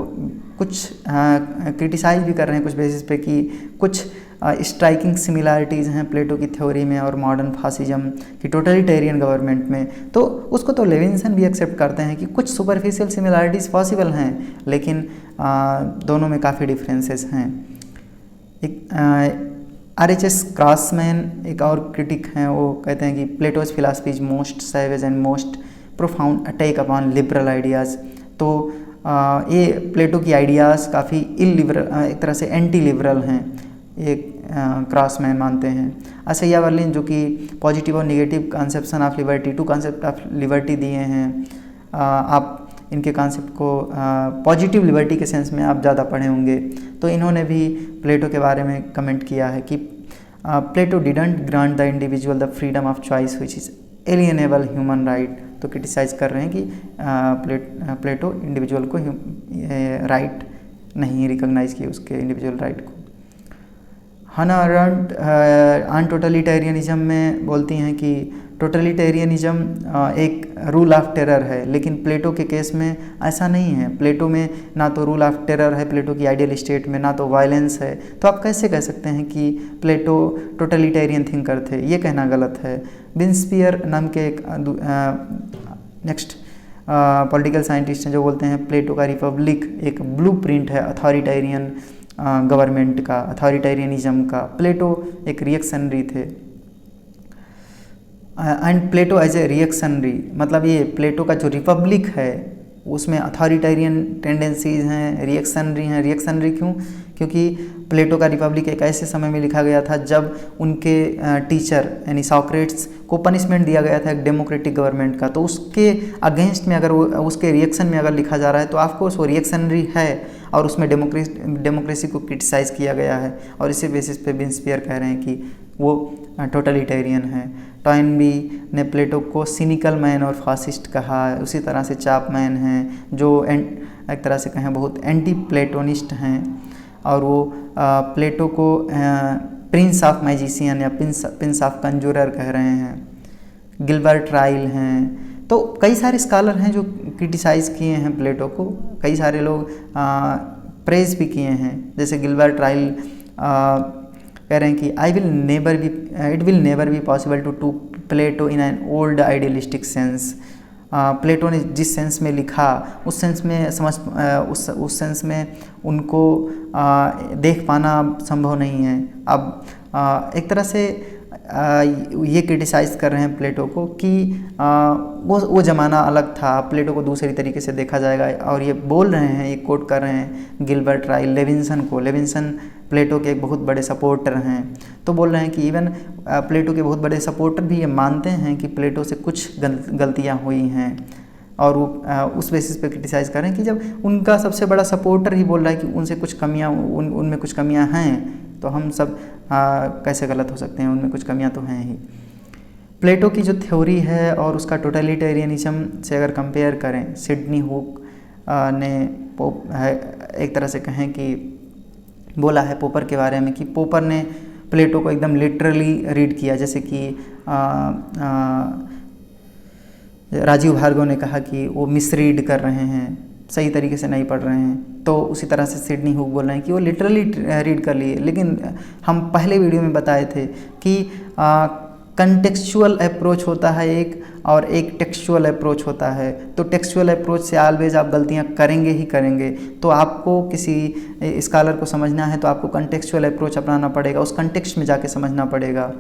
कुछ क्रिटिसाइज भी कर रहे हैं कुछ बेसिस पे कि कुछ स्ट्राइकिंग सिमिलैरिटीज़ हैं प्लेटो की थ्योरी में और मॉडर्न फासिज्म की टोटलिटेरियन गवर्नमेंट में। तो उसको तो लेविन्सन भी एक्सेप्ट करते हैं कि कुछ सुपरफिशियल सिमिलैरिटीज़ पॉसिबल हैं, लेकिन दोनों में काफ़ी डिफरेंसेस हैं। एक RHS क्रॉसमैन एक और क्रिटिक हैं, वो कहते हैं कि Plato's philosophy is most savage and most profound attack upon liberal ideas. तो ये प्लेटो की आइडियाज़ काफ़ी इलिबरल, एक तरह से एंटी लिबरल हैं, एक क्रॉसमैन मानते हैं। असैयावर्लिन जो कि पॉजिटिव और negative conception of liberty, 2 concept of liberty दिए हैं। आप इनके कॉन्सेप्ट को पॉजिटिव लिबर्टी के सेंस में आप ज़्यादा पढ़े होंगे। तो इन्होंने भी प्लेटो के बारे में कमेंट किया है कि Plato didn't grant the individual the freedom of choice which is alienable human right. तो क्रिटिसाइज़ कर रहे हैं कि प्लेटो इंडिविजुअल को राइट नहीं रिकॉग्नाइज़ किए, उसके इंडिविजुअल राइट को। हना अरेंट ऑन टोटलिटेरियनिज्म में बोलती हैं कि टोटलिटेरियनिज्म एक रूल ऑफ टेरर है, लेकिन प्लेटो के केस में ऐसा नहीं है। प्लेटो में ना तो रूल ऑफ टेरर है, प्लेटो की आइडियल स्टेट में ना तो वायलेंस है। तो आप कैसे कह सकते हैं कि प्लेटो टोटलिटेरियन थिंकर थे? ये कहना गलत है। बिन्सपियर नाम के एक नेक्स्ट पॉलिटिकल साइंटिस्ट हैं जो बोलते हैं प्लेटो का रिपब्लिक एक ब्लूप्रिंट है अथॉरिटेरियन गवर्नमेंट का, अथॉरिटेरियनिज्म का। प्लेटो एक रिएक्शनरी थे and Plato as a reactionary, मतलब ये प्लेटो का जो रिपब्लिक है उसमें अथॉरिटेरियन टेंडेंसीज हैं, रिएक्शनरी हैं। रिएक्शनरी क्यों? क्योंकि प्लेटो का रिपब्लिक एक ऐसे समय में लिखा गया था जब उनके टीचर यानी सॉक्रेट्स को पनिशमेंट दिया गया था एक डेमोक्रेटिक गवर्नमेंट का। तो उसके अगेंस्ट में अगर वो उसके रिएक्शन में अगर लिखा जा रहा है तो ऑफकोर्स वो रिएक्शनरी है और उसमें डेमोक्रेसी को क्रिटिसाइज़ किया गया है। और इसी बेसिस पे बिन्सपियर कह रहे हैं कि वो टोटलिटेरियन है। टॉयनबी ने प्लेटो को सिनिकल मैन और फासिस्ट कहा। उसी तरह से चापमैन हैं जो एक तरह से कहें बहुत एंटी प्लेटोनिस्ट हैं, और वो प्लेटो को प्रिंस ऑफ मैजिशियन या प्रिंस ऑफ कंजूरर कह रहे हैं। गिलबर्ट राइल हैं। तो कई सारे स्कॉलर हैं जो क्रिटिसाइज़ किए हैं प्लेटो को, कई सारे लोग प्रेज भी किए हैं। जैसे गिलबर्ट राइल कह रहे हैं कि it will never be possible to Plato in an old idealistic sense. Plato ने जिस सेंस में लिखा उस सेंस में उस सेंस में उनको देख पाना संभव नहीं है। अब एक तरह से ये क्रिटिसाइज़ कर रहे हैं प्लेटो को कि वो ज़माना अलग था, प्लेटो को दूसरी तरीके से देखा जाएगा। और ये बोल रहे हैं, ये कोट कर रहे हैं गिलबर्ट राइल लेविंसन को। लेविंसन प्लेटो के एक बहुत बड़े सपोर्टर हैं। तो बोल रहे हैं कि इवन प्लेटो के बहुत बड़े सपोर्टर भी ये मानते हैं कि प्लेटो से कुछ गलतियाँ हुई हैं, और वो उस बेसिस पे क्रिटिसाइज़ कर रहे हैं कि जब उनका सबसे बड़ा सपोर्टर ही बोल रहा है कि उनसे कुछ कमियाँ उनमें कुछ कमियाँ हैं, तो हम सब कैसे गलत हो सकते हैं, उनमें कुछ कमियां तो हैं ही। प्लेटो की जो थ्योरी है और उसका टोटलिटेरियनिज्म से अगर कंपेयर करें, सिडनी हुक ने एक तरह से कहें कि बोला है पोपर के बारे में कि पोपर ने प्लेटो को एकदम लिटरली रीड किया। जैसे कि राजीव भार्गव ने कहा कि वो मिसरीड कर रहे हैं, सही तरीके से नहीं पढ़ रहे हैं। तो उसी तरह से सिडनी हुक बोल रहे हैं कि वो लिटरली रीड कर लिए। लेकिन हम पहले वीडियो में बताए थे कि कंटेक्चुअल अप्रोच होता है एक, और एक टेक्सचुअल अप्रोच होता है। तो टेक्सचुअल अप्रोच से ऑलवेज आप गलतियां करेंगे ही करेंगे। तो आपको किसी स्कॉलर को समझना है तो आपको कंटेक्चुअल अप्रोच अपनाना पड़ेगा, उस कंटेक्स्ट में जाके समझना पड़ेगा।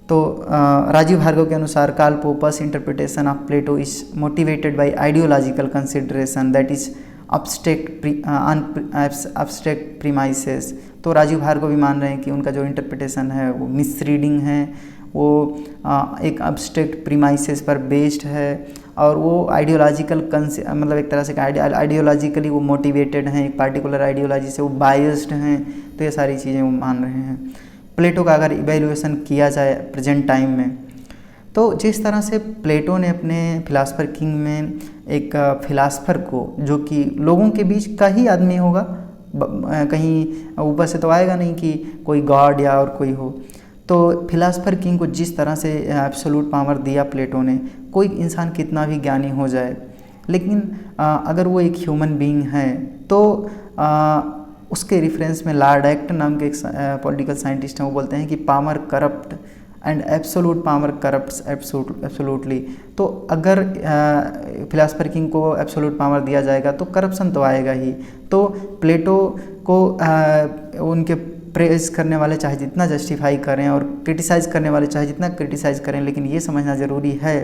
तो राजीव भार्गव के अनुसार Karl Popper's interpretation of Plato is motivated by ideological consideration that is abstract premises. तो राजीव भार्गव भी मान रहे हैं कि उनका जो इंटरप्रिटेशन है वो मिसरीडिंग है, वो एक अब्स्ट्रैक्ट प्रीमाइसेस पर बेस्ड है, और वो आइडियोलॉजिकल मतलब एक तरह से आइडियोलॉजिकली वो मोटिवेटेड हैं, एक पार्टिकुलर आइडियोलॉजी से वो बायस्ड हैं। तो ये सारी चीज़ें वो मान रहे हैं। प्लेटो का अगर इवैल्यूएशन किया जाए प्रेजेंट टाइम में, तो जिस तरह से प्लेटो ने अपने फिलासफर किंग में एक फिलासफर को, जो कि लोगों के बीच का ही आदमी होगा, कहीं ऊपर से तो आएगा नहीं कि कोई गॉड या और कोई हो, तो फिलासफर किंग को जिस तरह से एब्सोल्यूट पावर दिया प्लेटो ने, कोई इंसान कितना भी ज्ञानी हो जाए, लेकिन अगर वो एक ह्यूमन बीइंग है तो उसके रेफरेंस में लॉर्ड एक्ट नाम के एक पॉलिटिकल साइंटिस्ट हैं, वो बोलते हैं कि power corrupt and absolute power corrupts absolutely. तो अगर फिलासफर किंग को एब्सोल्यूट पावर दिया जाएगा तो करप्शन तो आएगा ही। तो प्लेटो को उनके प्रेज करने वाले चाहे जितना जस्टिफाई करें और क्रिटिसाइज़ करने वाले चाहे जितना क्रिटिसाइज़ करें, लेकिन ये समझना ज़रूरी है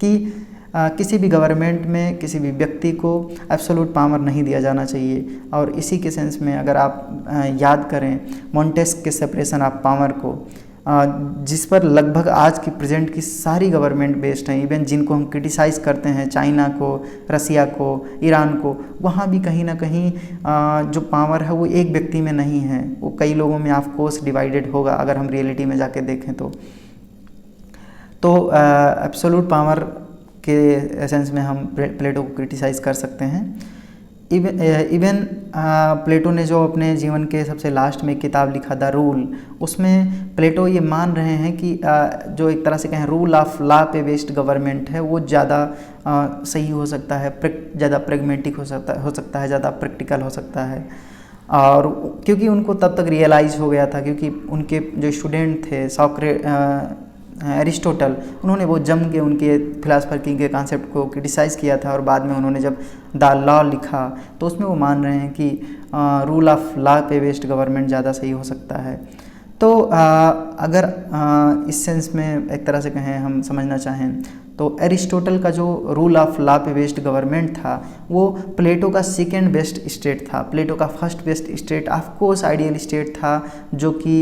कि किसी भी गवर्नमेंट में किसी भी व्यक्ति को एब्सोल्यूट पावर नहीं दिया जाना चाहिए। और इसी के सेंस में अगर आप याद करें मॉन्टेस्क्यू के सेपरेशन ऑफ पावर को, जिस पर लगभग आज की प्रेजेंट की सारी गवर्नमेंट बेस्ड हैं, इवन जिनको हम क्रिटिसाइज़ करते हैं, चाइना को, रसिया को, ईरान को, वहाँ भी कहीं ना कहीं जो पावर है वो एक व्यक्ति में नहीं है, वो कई लोगों में ऑफ कोर्स डिवाइडेड होगा अगर हम रियलिटी में जाके देखें तो एब्सोल्यूट पावर के एसेंस में हम प्लेटो को क्रिटिसाइज़ कर सकते हैं। इवन प्लेटो ने जो अपने जीवन के सबसे लास्ट में किताब लिखा द रूल, उसमें प्लेटो ये मान रहे हैं कि जो एक तरह से कहें रूल ऑफ लॉ पे बेस्ड गवर्नमेंट है वो ज़्यादा सही हो सकता है, ज़्यादा प्रेगमेटिक हो सकता है, ज़्यादा प्रैक्टिकल हो सकता है। और क्योंकि उनको तब तक रियलाइज़ हो गया था, क्योंकि उनके जो स्टूडेंट थे एरिस्टोटल, उन्होंने वो जम के उनके फिलासफर किंग के कॉन्सेप्ट को क्रिटिसाइज़ किया था, और बाद में उन्होंने जब द लॉ लिखा तो उसमें वो मान रहे हैं कि रूल ऑफ लॉ पे बेस्ड गवर्नमेंट ज़्यादा सही हो सकता है। तो अगर इस सेंस में एक तरह से कहें हम समझना चाहें तो एरिस्टोटल का जो रूल ऑफ लॉ पे बेस्ड गवर्नमेंट था वो प्लेटो का सेकेंड बेस्ट स्टेट था। प्लेटो का first best state of course ideal state था जो कि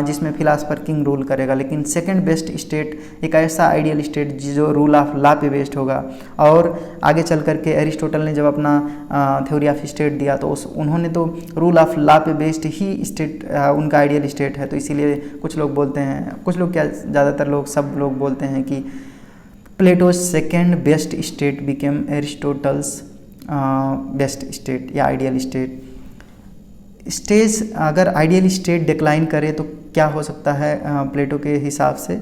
जिसमें फिलासफर किंग रूल करेगा, लेकिन सेकेंड बेस्ट स्टेट एक ऐसा आइडियल स्टेट जो रूल ऑफ लॉ पे बेस्ड होगा। और आगे चल करके एरिस्टोटल ने जब अपना थ्योरी ऑफ स्टेट दिया तो उन्होंने तो रूल ऑफ लॉ पे बेस्ड ही स्टेट उनका आइडियल स्टेट है। तो इसीलिए कुछ लोग बोलते हैं, कुछ लोग क्या ज़्यादातर लोग सब लोग बोलते हैं कि Plato's second best state became Aristotle's best state या आइडियल स्टेट। स्टेज अगर आइडियल स्टेट डिक्लाइन करे तो क्या हो सकता है प्लेटो के हिसाब से,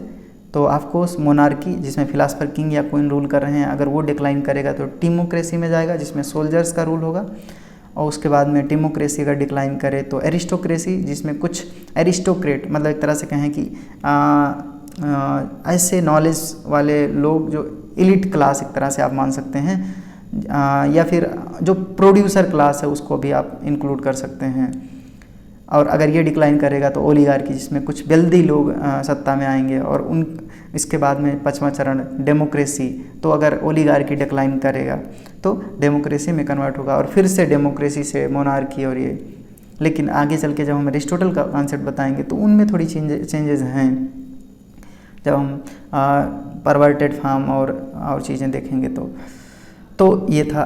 तो ऑफकोर्स मोनार्की जिसमें फिलासफर किंग या क्वीन रूल कर रहे हैं, अगर वो डिक्लाइन करेगा तो टीमोक्रेसी में जाएगा जिसमें सोल्जर्स का रूल होगा। और उसके बाद में टीमोक्रेसी अगर डिक्लाइन करे तो एरिस्टोक्रेसी जिसमें कुछ एरिस्टोक्रेट, मतलब एक तरह से कहें कि ऐसे नॉलेज वाले लोग जो एलिट क्लास एक तरह से आप मान सकते हैं, या फिर जो प्रोड्यूसर क्लास है उसको भी आप इंक्लूड कर सकते हैं। और अगर ये डिक्लाइन करेगा तो ओलिगार्की जिसमें कुछ वेल्दी लोग सत्ता में आएंगे। और उन इसके बाद में पांचवा चरण डेमोक्रेसी, तो अगर ओलिगार्की डिक्लाइन करेगा तो डेमोक्रेसी में कन्वर्ट होगा और फिर से डेमोक्रेसी से मोनार्की और ये। लेकिन आगे चल के जब हम एरिस्टोटल का कॉन्सेप्ट बताएंगे तो उनमें थोड़ी चेंजेस हैं, जब हम परवर्टेड फॉर्म और चीज़ें देखेंगे तो ये था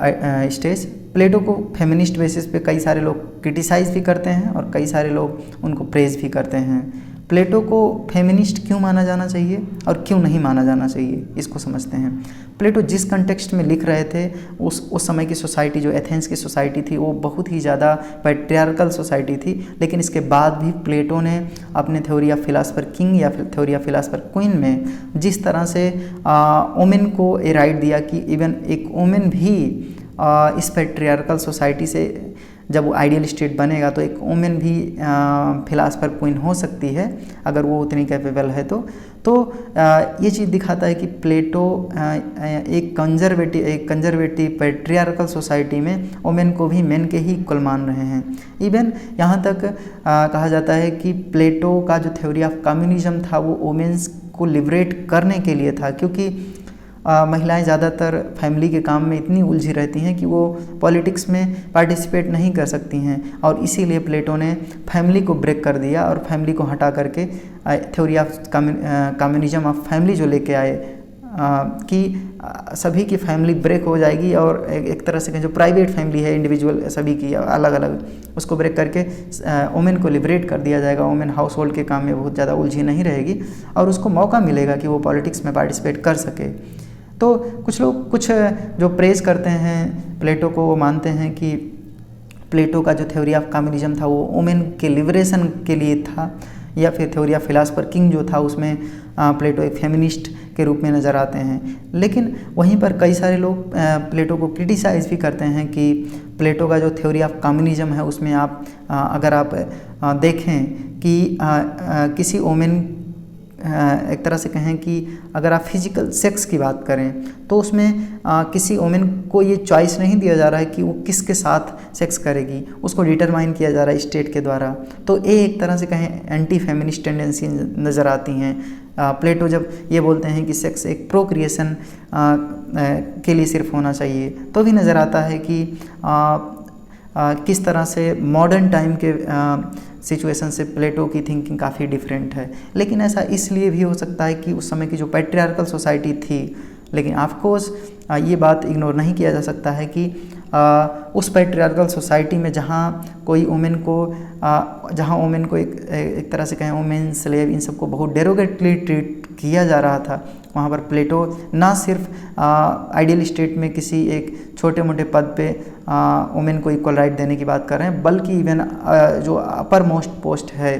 स्टेज। प्लेटो को फेमिनिस्ट बेसिस पे कई सारे लोग क्रिटिसाइज़ भी करते हैं और कई सारे लोग उनको प्रेज भी करते हैं। प्लेटो को फेमिनिस्ट क्यों माना जाना चाहिए और क्यों नहीं माना जाना चाहिए, इसको समझते हैं। प्लेटो जिस कंटेक्स्ट में लिख रहे थे उस समय की सोसाइटी जो एथेंस की सोसाइटी थी वो बहुत ही ज़्यादा पैट्रियार्कल सोसाइटी थी। लेकिन इसके बाद भी प्लेटो ने अपने थ्योरी ऑफ फिलासफर किंग या थ्योरी ऑफ फिलासफर क्वीन में जिस तरह से वुमेन को ये राइट दिया कि इवन एक वुमेन भी इस पैट्रियार्कल सोसाइटी से जब वो आइडियल स्टेट बनेगा तो एक वुमेन भी फिलासफर क्वीन हो सकती है अगर वो उतनी कैपेबल है तो ये चीज़ दिखाता है कि प्लेटो एक कंजर्वेटिव पैट्रियार्कल सोसाइटी में वुमेन को भी मेन के ही इक्वल मान रहे हैं। इवन यहाँ तक कहा जाता है कि प्लेटो का जो थ्योरी ऑफ कम्युनिज्म था वो वुमेन्स को लिबरेट करने के लिए था, क्योंकि महिलाएं ज़्यादातर फैमिली के काम में इतनी उलझी रहती हैं कि वो पॉलिटिक्स में पार्टिसिपेट नहीं कर सकती हैं। और इसीलिए प्लेटो ने फैमिली को ब्रेक कर दिया और फैमिली को हटा करके theory of communism of family जो लेके आए कि सभी की फैमिली ब्रेक हो जाएगी और एक तरह से जो प्राइवेट फैमिली है इंडिविजुअल सभी की अलग अलग, उसको ब्रेक करके वुमेन को लिबरेट कर दिया जाएगा। वुमेन हाउस होल्ड के काम में बहुत ज़्यादा उलझी नहीं रहेगी और उसको मौका मिलेगा कि वो पॉलिटिक्स में पार्टिसिपेट कर सके। तो कुछ जो प्रेज करते हैं प्लेटो को, वो मानते हैं कि प्लेटो का जो थ्योरी ऑफ कम्युनिज्म था वो वुमेन के लिबरेशन के लिए था, या फिर थ्योरी ऑफ फिलासफर किंग जो था उसमें प्लेटो एक फेमिनिस्ट के रूप में नज़र आते हैं। लेकिन वहीं पर कई सारे लोग प्लेटो को क्रिटिसाइज़ भी करते हैं कि प्लेटो का जो थ्योरी ऑफ कम्युनिज्म है उसमें आप अगर आप देखें कि किसी वुमेन एक तरह से कहें कि अगर आप फिजिकल सेक्स की बात करें तो उसमें किसी वुमेन को ये चॉइस नहीं दिया जा रहा है कि वो किसके साथ सेक्स करेगी, उसको डिटरमाइन किया जा रहा है स्टेट के द्वारा। तो ये एक तरह से कहें एंटी फेमिनिस्ट टेंडेंसी नज़र आती हैं। प्लेटो जब ये बोलते हैं कि सेक्स एक प्रोक्रिएशन के लिए सिर्फ होना चाहिए, तो भी नज़र आता है कि किस तरह से मॉडर्न टाइम के सिचुएशन से प्लेटो की थिंकिंग काफ़ी डिफरेंट है। लेकिन ऐसा इसलिए भी हो सकता है कि उस समय की जो पैट्रियार्कल सोसाइटी थी, लेकिन ऑफकोर्स ये बात इग्नोर नहीं किया जा सकता है कि उस पैट्रियार्कल सोसाइटी में जहाँ वुमेन को एक तरह से कहें वुमेन स्लेव इन सबको बहुत डेरोगेटली ट्रीट किया जा रहा था, वहाँ पर प्लेटो ना सिर्फ आइडियल स्टेट में किसी एक छोटे मोटे पद पे वुमेन को इक्वल राइट देने की बात कर रहे हैं, बल्कि इवन जो अपर मोस्ट पोस्ट है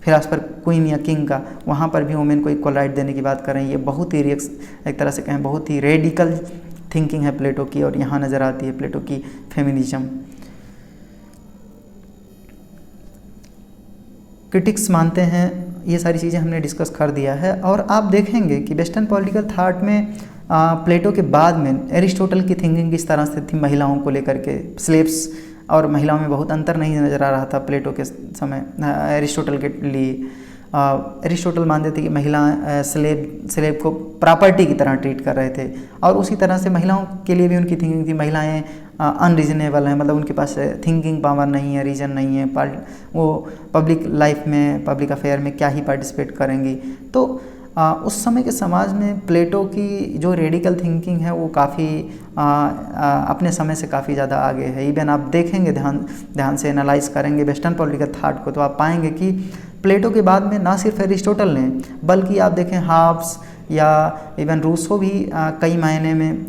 फिलासफर क्वीन या किंग का, वहाँ पर भी वुमेन को इक्वल राइट देने की बात कर रहे हैं। ये बहुत ही एक तरह से कहें बहुत ही रेडिकल थिंकिंग है प्लेटो की, और यहाँ नज़र आती है प्लेटो की फेमिनिज्म। क्रिटिक्स मानते हैं, ये सारी चीज़ें हमने डिस्कस कर दिया है। और आप देखेंगे कि वेस्टर्न पॉलिटिकल थॉट में प्लेटो के बाद में एरिस्टोटल की थिंकिंग किस तरह से थी महिलाओं को लेकर के। स्लेव्स और महिलाओं में बहुत अंतर नहीं नज़र आ रहा था प्लेटो के समय एरिस्टोटल के लिए। एरिस्टोटल मानते थे कि महिला स्लेव को प्रॉपर्टी की तरह ट्रीट कर रहे थे, और उसी तरह से महिलाओं के लिए भी उनकी थिंकिंग थी, महिलाएं अनरीजनेबल हैं, मतलब उनके पास थिंकिंग पावर नहीं है, रीजन नहीं है, वो पब्लिक लाइफ में, पब्लिक अफेयर में क्या ही पार्टिसिपेट करेंगी। तो उस समय के समाज में प्लेटो की जो रेडिकल थिंकिंग है वो काफ़ी अपने समय से काफ़ी ज़्यादा आगे है। इवन आप देखेंगे, ध्यान से एनालाइज करेंगे वेस्टर्न पॉलिटिकल थाट को, तो आप पाएंगे कि प्लेटो के बाद में ना सिर्फ एरिस्टोटल ने, बल्कि आप देखें हाब्स या इवन रूसो भी कई मायने में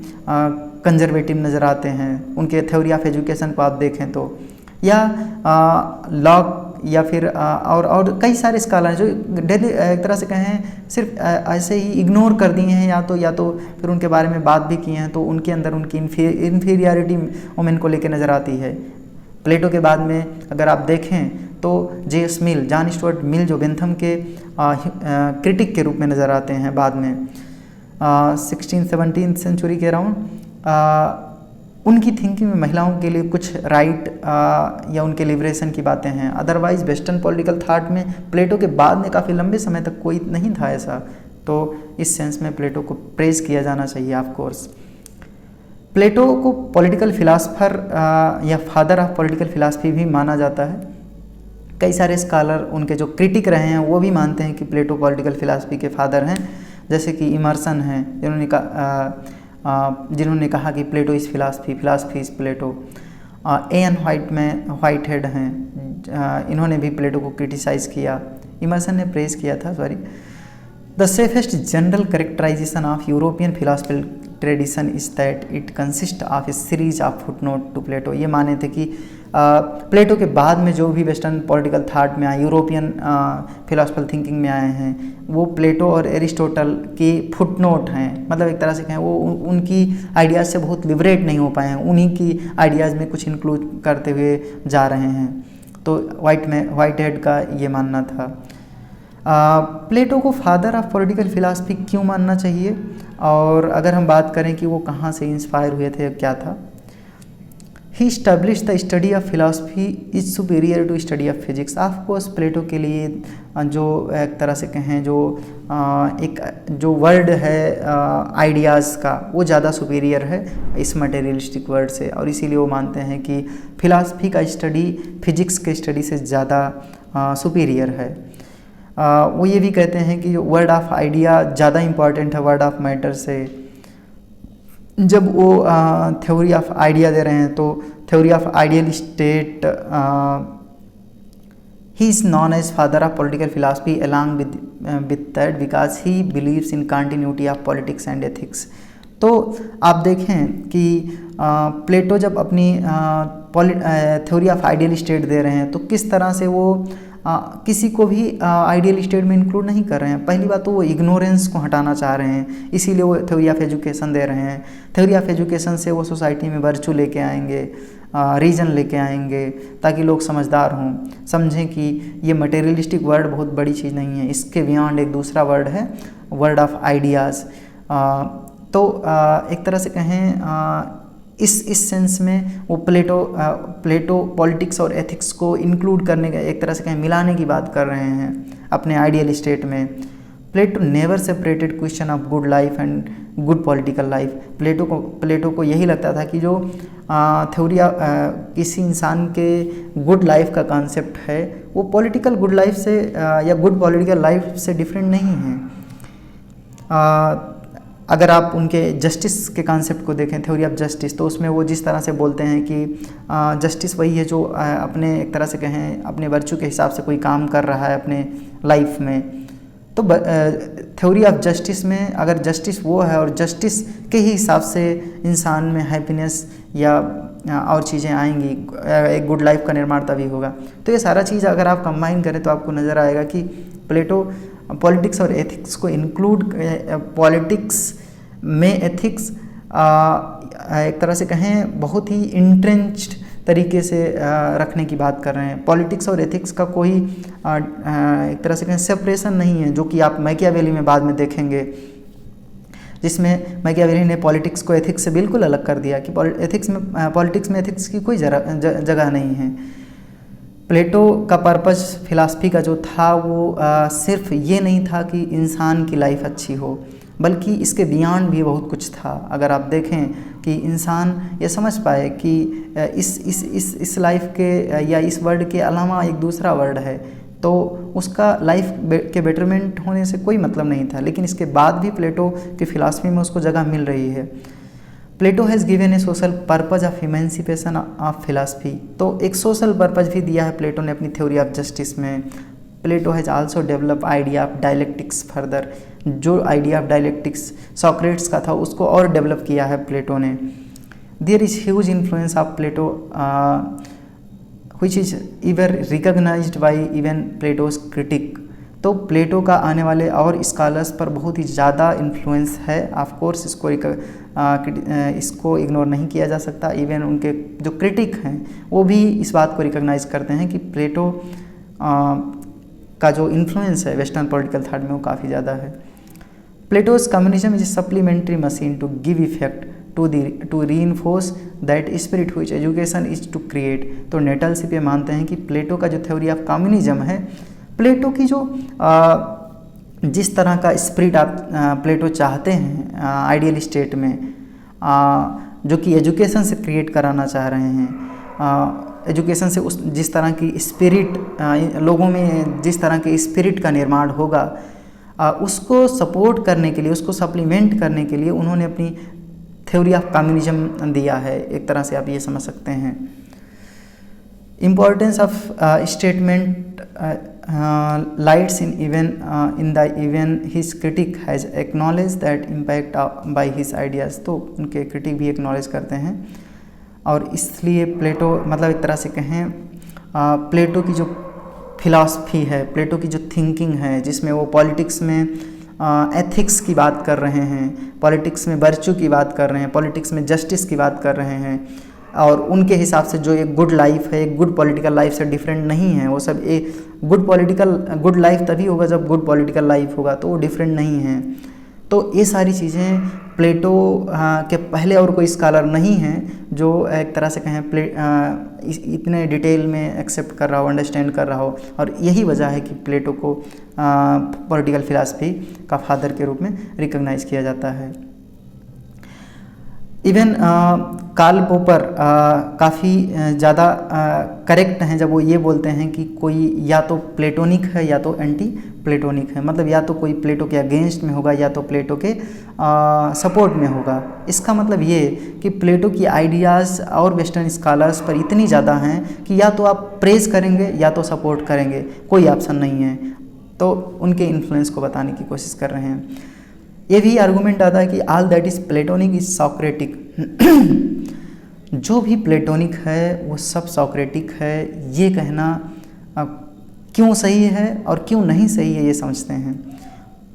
कंजर्वेटिव नज़र आते हैं। उनके थ्योरी ऑफ एजुकेशन को आप देखें तो, या लॉक, या फिर और कई सारे स्कॉलर जो डेली एक तरह से कहें सिर्फ ऐसे ही इग्नोर कर दिए हैं, या तो फिर उनके बारे में बात भी की हैं, तो उनके अंदर उनकी इन्फीरियरिटी वुमेन को लेकर नज़र आती है। प्लेटो के बाद में अगर आप देखें तो J.S. मिल, जॉन स्टुअर्ट मिल, जो बेंथम के क्रिटिक के रूप में नज़र आते हैं बाद में 16-17 सेंचुरी के अराउंड, उनकी थिंकिंग में महिलाओं के लिए कुछ राइट या उनके लिबरेशन की बातें हैं। अदरवाइज वेस्टर्न पॉलिटिकल थाट में प्लेटो के बाद में काफ़ी लंबे समय तक कोई नहीं था ऐसा। तो इस सेंस में प्लेटो को प्रेज किया जाना चाहिए ऑफ कोर्स। प्लेटो को पॉलिटिकल फिलासफर या फादर ऑफ पॉलिटिकल फिलासफी भी माना जाता है। कई सारे स्कॉलर, उनके जो क्रिटिक रहे हैं, वो भी मानते हैं कि प्लेटो पॉलिटिकल फिलासफी के फादर हैं, जैसे कि इमर्सन हैं, जिन्होंने कहा कि Plato is philosophy, philosophy is Plato. A.N. Whitehead हैं, इन्होंने भी प्लेटो को क्रिटिसाइज़ किया, इमर्सन ने प्रेज किया था, sorry. The safest general characterization of European philosophical tradition is that it consist of a series of footnote to Plato. ये माने थे कि प्लेटो के बाद में जो भी वेस्टर्न पॉलिटिकल थाट में आए, यूरोपियन फिलासफिकल थिंकिंग में आए हैं, वो प्लेटो और एरिस्टोटल के फुटनोट हैं। मतलब एक तरह से कहें वो उनकी आइडियाज़ से बहुत लिबरेट नहीं हो पाए हैं, उन्हीं की आइडियाज़ में कुछ इंक्लूड करते हुए जा रहे हैं। तो व्हाइट हेड का ये मानना था। प्लेटो को फादर ऑफ पॉलिटिकल फिलासफी क्यों मानना चाहिए, और अगर हम बात करें कि वो कहाँ से इंस्पायर हुए थे, क्या था। He establish the study of philosophy is superior to study of physics. Of course Plato के लिए जो एक तरह से कहें जो वर्ड है आइडियाज़ का, वो ज़्यादा सुपीरियर है इस मटेरियलिस्टिक वर्ड से, और इसीलिए वो मानते हैं कि फिलासफी का स्टडी फिजिक्स के स्टडी से ज़्यादा सुपीरियर है। वो ये भी कहते हैं कि वर्ड ऑफ आइडिया ज़्यादा इम्पॉर्टेंट है वर्ड ऑफ मैटर से। जब वो थ्योरी ऑफ आइडिया दे रहे हैं तो theory of ideal state, he is known as father of political philosophy along with that because he believes in continuity of politics and ethics. तो आप देखें कि प्लेटो जब अपनी थ्योरी ऑफ आइडियल स्टेट दे रहे हैं तो किस तरह से वो किसी को भी आइडियल स्टेट में इंक्लूड नहीं कर रहे हैं। पहली बात तो वो इग्नोरेंस को हटाना चाह रहे हैं, इसीलिए वो थ्योरी ऑफ एजुकेशन दे रहे हैं। थ्योरी ऑफ एजुकेशन से वो सोसाइटी में वर्चू लेके आएंगे, रीजन लेके आएंगे, ताकि लोग समझदार हों, समझें कि ये मटेरियलिस्टिक वर्ड बहुत बड़ी चीज़ नहीं है, इसके बियॉन्ड एक दूसरा वर्ड है, वर्ड ऑफ आइडियाज़। तो एक तरह से कहें इस सेंस में वो प्लेटो पॉलिटिक्स और एथिक्स को इंक्लूड करने का, एक तरह से कहें मिलाने की बात कर रहे हैं अपने आइडियल स्टेट में। Plato never separated question of good life and good political life. Plato को यही लगता था कि जो थ्योरी किसी इंसान के गुड लाइफ का कॉन्सेप्ट है वो पॉलिटिकल गुड लाइफ से या गुड पॉलिटिकल लाइफ से डिफरेंट नहीं है। अगर आप उनके जस्टिस के कॉन्सेप्ट को देखें, थ्योरी ऑफ जस्टिस, तो उसमें वो जिस तरह से बोलते हैं कि जस्टिस वही है जो अपने एक तरह से कहें अपने वर्चू के हिसाब से कोई काम कर रहा है अपने लाइफ में। तो थ्योरी ऑफ जस्टिस में अगर जस्टिस वो है और जस्टिस के ही हिसाब से इंसान में हैप्पीनेस या और चीज़ें आएंगी, एक गुड लाइफ का निर्माण तभी होगा। तो ये सारा चीज़ अगर आप कंबाइन करें तो आपको नज़र आएगा कि प्लेटो पॉलिटिक्स और एथिक्स को इंक्लूड, पॉलिटिक्स में एथिक्स एक तरह से कहें बहुत ही इंट्रेंच्ड तरीके से रखने की बात कर रहे हैं। पॉलिटिक्स और एथिक्स का कोई एक तरह से कहें सेपरेशन नहीं है, जो कि आप मैकियावेली में बाद में देखेंगे, जिसमें मैकियावेली ने पॉलिटिक्स को एथिक्स से बिल्कुल अलग कर दिया कि पॉलिटिक्स में एथिक्स की कोई जगह नहीं है। प्लेटो का पर्पस फिलॉसफी का जो था वो सिर्फ ये नहीं था कि इंसान की लाइफ अच्छी हो, बल्कि इसके बियॉन्ड भी बहुत कुछ था। अगर आप देखें कि इंसान ये समझ पाए कि इस लाइफ के या इस वर्ल्ड के अलावा एक दूसरा वर्ल्ड है, तो उसका लाइफ के बेटरमेंट होने से कोई मतलब नहीं था। लेकिन इसके बाद भी प्लेटो की फिलॉसफी में उसको जगह मिल रही है। Plato has given a social purpose of emancipation of philosophy. तो एक सोशल पर्पज भी दिया है प्लेटो ने अपनी थ्योरी ऑफ जस्टिस में। Plato has also develop idea of dialectics further. जो आइडिया ऑफ डायलेक्टिक्स सॉक्रेट्स का था उसको और डेवलप किया है प्लेटो ने। There is huge influence of Plato which is even recognized by even Plato's critic। तो प्लेटो का आने वाले और स्कॉलर्स पर बहुत ही ज़्यादा इन्फ्लुएंस है। ऑफ कोर्स इसको इग्नोर नहीं किया जा सकता। इवन उनके जो क्रिटिक हैं वो भी इस बात को रिकॉग्नाइज करते हैं कि प्लेटो का जो इन्फ्लुएंस है वेस्टर्न पॉलिटिकल थॉट में वो काफ़ी ज़्यादा है। Plato's communism is a supplementary machine to give effect to reinforce that spirit which education is to create. तो नेटलशिप ये मानते हैं कि प्लेटो का जो थ्योरी ऑफ कम्युनिज्म है, प्लेटो की जो जिस तरह का स्पिरिट आप प्लेटो चाहते हैं आइडियल स्टेट में, जो कि एजुकेशन से क्रिएट कराना चाह रहे हैं, एजुकेशन से उस जिस तरह की स्पिरिट लोगों में जिस तरह के स्पिरिट का निर्माण होगा, उसको सपोर्ट करने के लिए, उसको सप्लीमेंट करने के लिए उन्होंने अपनी थ्योरी ऑफ कम्युनिज्म दिया है। एक तरह से आप ये समझ सकते हैं। Importance of statement lights in the even his critic has acknowledge that impact by his ideas. तो उनके क्रिटिक भी एक्नॉलेज करते हैं। और इसलिए प्लेटो मतलब एक तरह से कहें प्लेटो की जो फिलॉसफी है, प्लेटो की जो थिंकिंग है, जिसमें वो पॉलिटिक्स में एथिक्स की बात कर रहे हैं, पॉलिटिक्स में वर्च्यू की बात कर रहे हैं, पॉलिटिक्स में जस्टिस की बात कर रहे हैं, और उनके हिसाब से जो एक गुड लाइफ है, एक गुड पॉलिटिकल लाइफ से डिफरेंट नहीं है। वो सब एक गुड लाइफ तभी होगा जब गुड पॉलिटिकल लाइफ होगा, तो वो डिफरेंट नहीं है। तो ये सारी चीज़ें प्लेटो के पहले और कोई स्कॉलर नहीं हैं जो एक तरह से कहें इतने डिटेल में एक्सेप्ट कर रहा हो, अंडरस्टैंड कर रहा हो। और यही वजह है कि प्लेटो को पॉलिटिकल फिलॉसफी का फादर के रूप में रिकॉग्नाइज किया जाता है। इवन कार्ल पोपर काफ़ी ज़्यादा करेक्ट हैं जब वो ये बोलते हैं कि कोई या तो प्लेटोनिक है या तो एंटी प्लेटोनिक है। मतलब या तो कोई प्लेटो के अगेंस्ट में होगा या तो प्लेटो के सपोर्ट में होगा। इसका मतलब ये कि प्लेटो की आइडियाज़ और वेस्टर्न स्कॉलर्स पर इतनी ज़्यादा हैं कि या तो आप प्रेज करेंगे या तो सपोर्ट करेंगे, कोई ऑप्शन नहीं है। तो उनके इन्फ्लुएंस को बताने की कोशिश कर रहे हैं। ये भी आर्गूमेंट आता है कि all that is Platonic is Socratic. जो भी प्लेटोनिक है वो सब सॉक्रेटिक है। ये कहना क्यों सही है और क्यों नहीं सही है ये समझते हैं।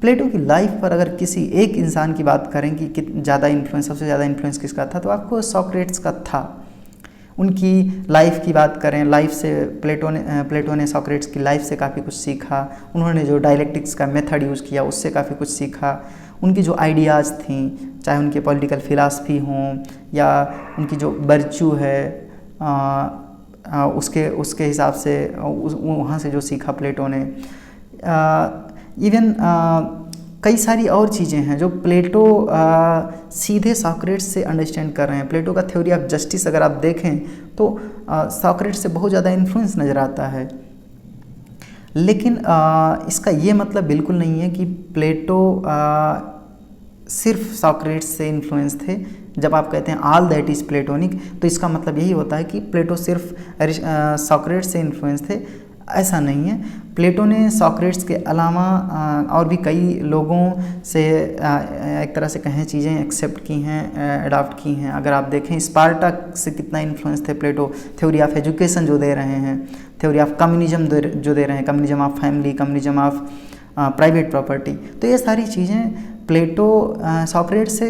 प्लेटो की लाइफ पर अगर किसी एक इंसान की बात करें कि ज़्यादा इन्फ्लुएंस, सबसे ज़्यादा इन्फ्लुएंस किसका था, तो आपको सॉक्रेट्स का था। उनकी लाइफ की बात करें, लाइफ से प्लेटो ने सॉक्रेट्स की लाइफ से काफ़ी कुछ सीखा। उन्होंने जो डायलेक्टिक्स का मेथड यूज़ किया उससे काफ़ी कुछ सीखा। उनकी जो आइडियाज़ थी, चाहे उनके पॉलिटिकल फिलॉसफी हों या उनकी जो वर्च्यू है, उसके हिसाब से वहाँ से जो सीखा प्लेटो ने। इवन कई सारी और चीज़ें हैं जो प्लेटो सीधे सॉक्रेट्स से अंडरस्टैंड कर रहे हैं। प्लेटो का थ्योरी ऑफ जस्टिस अगर आप देखें तो सॉक्रेट्स से बहुत ज़्यादा इन्फ्लुएंस नज़र आता है। लेकिन इसका ये मतलब बिल्कुल नहीं है कि प्लेटो सिर्फ सॉक्रेट्स से इन्फ्लुएंस थे। जब आप कहते हैं ऑल दैट इज़ प्लेटोनिक, तो इसका मतलब यही होता है कि प्लेटो सिर्फ सॉक्रेट्स से इन्फ्लुएंस थे, ऐसा नहीं है। प्लेटो ने सॉक्रेट्स के अलावा और भी कई लोगों से एक तरह से कहें चीज़ें एक्सेप्ट की हैं, अडॉप्ट की हैं। अगर आप देखें स्पार्टक से कितना इन्फ्लुएंस थे प्लेटो, थ्योरी ऑफ एजुकेशन जो दे रहे हैं, थ्योरी ऑफ कम्युनिज्म जो दे रहे हैं, communism of family, communism of private property. तो ये सारी चीज़ें प्लेटो सॉक्रेट्स से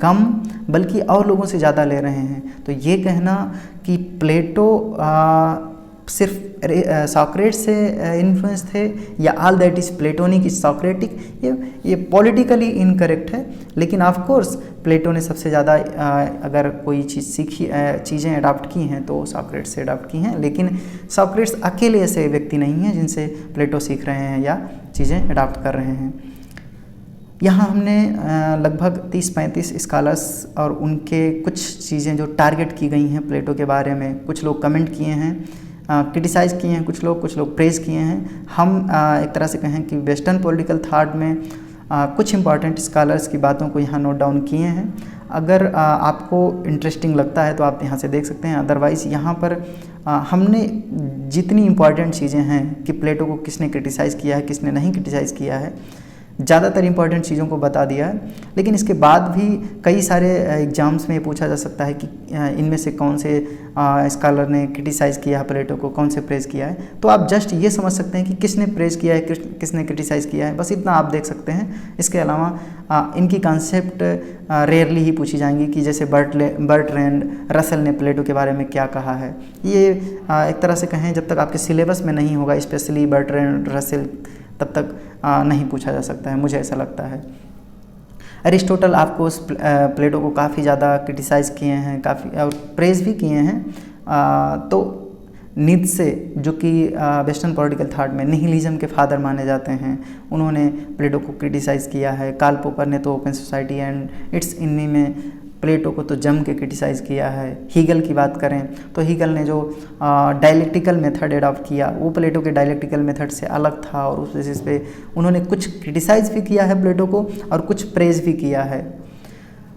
कम बल्कि और लोगों से ज़्यादा ले रहे हैं। तो ये कहना कि प्लेटो सिर्फ सॉक्रेट्स से इन्फ्लुएंस थे या all that is Platonic is Socratic, ये पॉलिटिकली इनकरेक्ट है। लेकिन ऑफ कोर्स प्लेटो ने सबसे ज़्यादा अगर कोई चीज़ सीखी, चीज़ें अडॉप्ट की हैं तो सॉक्रेट्स से अडॉप्ट की हैं। लेकिन सॉक्रेट्स अकेले ऐसे व्यक्ति नहीं हैं जिनसे प्लेटो सीख रहे हैं या चीज़ें अडॉप्ट कर रहे हैं। यहाँ हमने लगभग 30-35 स्कॉलर्स और उनके कुछ चीज़ें जो टारगेट की गई हैं प्लेटो के बारे में, कुछ लोग कमेंट किए हैं, क्रिटिसाइज़ किए हैं, कुछ लोग प्रेज़ किए हैं। हम एक तरह से कहें कि वेस्टर्न पॉलिटिकल थॉट में कुछ इंपॉर्टेंट स्कॉलर्स की बातों को यहाँ नोट डाउन किए हैं। अगर आपको इंटरेस्टिंग लगता है तो आप यहाँ से देख सकते हैं। अदरवाइज़ यहाँ पर हमने जितनी इम्पॉर्टेंट चीज़ें हैं कि प्लेटो को किसने क्रिटिसाइज़ किया है, किसने नहीं क्रिटिसाइज़ किया है, ज़्यादातर इंपॉर्टेंट चीज़ों को बता दिया है। लेकिन इसके बाद भी कई सारे एग्ज़ाम्स में पूछा जा सकता है कि इनमें से कौन से स्कॉलर ने क्रिटिसाइज़ किया है प्लेटो को, कौन से प्रेज़ किया है। तो आप जस्ट ये समझ सकते हैं कि किसने प्रेज़ किया है, किसने क्रिटिसाइज़ किया है, बस इतना आप देख सकते हैं। इसके अलावा इनकी कॉन्सेप्ट रेयरली ही पूछी जाएंगी कि जैसे बर्ट्रैंड रसेल ने प्लेटो के बारे में क्या कहा है। ये एक तरह से कहें जब तक आपके सिलेबस में नहीं होगा, स्पेशली बर्ट्रैंड रसेल, तब तक नहीं पूछा जा सकता है, मुझे ऐसा लगता है। अरिस्टोटल आपको उस प्लेटो को काफ़ी ज़्यादा क्रिटिसाइज़ किए हैं, काफ़ी और प्रेज़ भी किए हैं। तो नीत्शे जो कि वेस्टर्न पॉलिटिकल थॉट में निहिलिज्म के फादर माने जाते हैं, उन्होंने प्लेटो को क्रिटिसाइज़ किया है। कार्ल पॉपर ने तो open Society and Its enemy में प्लेटो को तो जम के क्रिटिसाइज़ किया है। हीगल की बात करें तो हीगल ने जो डायलेक्टिकल मेथड एडॉप्ट किया वो प्लेटो के डायलेक्टिकल मेथड से अलग था, और उस बेसिस पे उन्होंने कुछ क्रिटिसाइज़ भी किया है प्लेटो को और कुछ प्रेज़ भी किया है।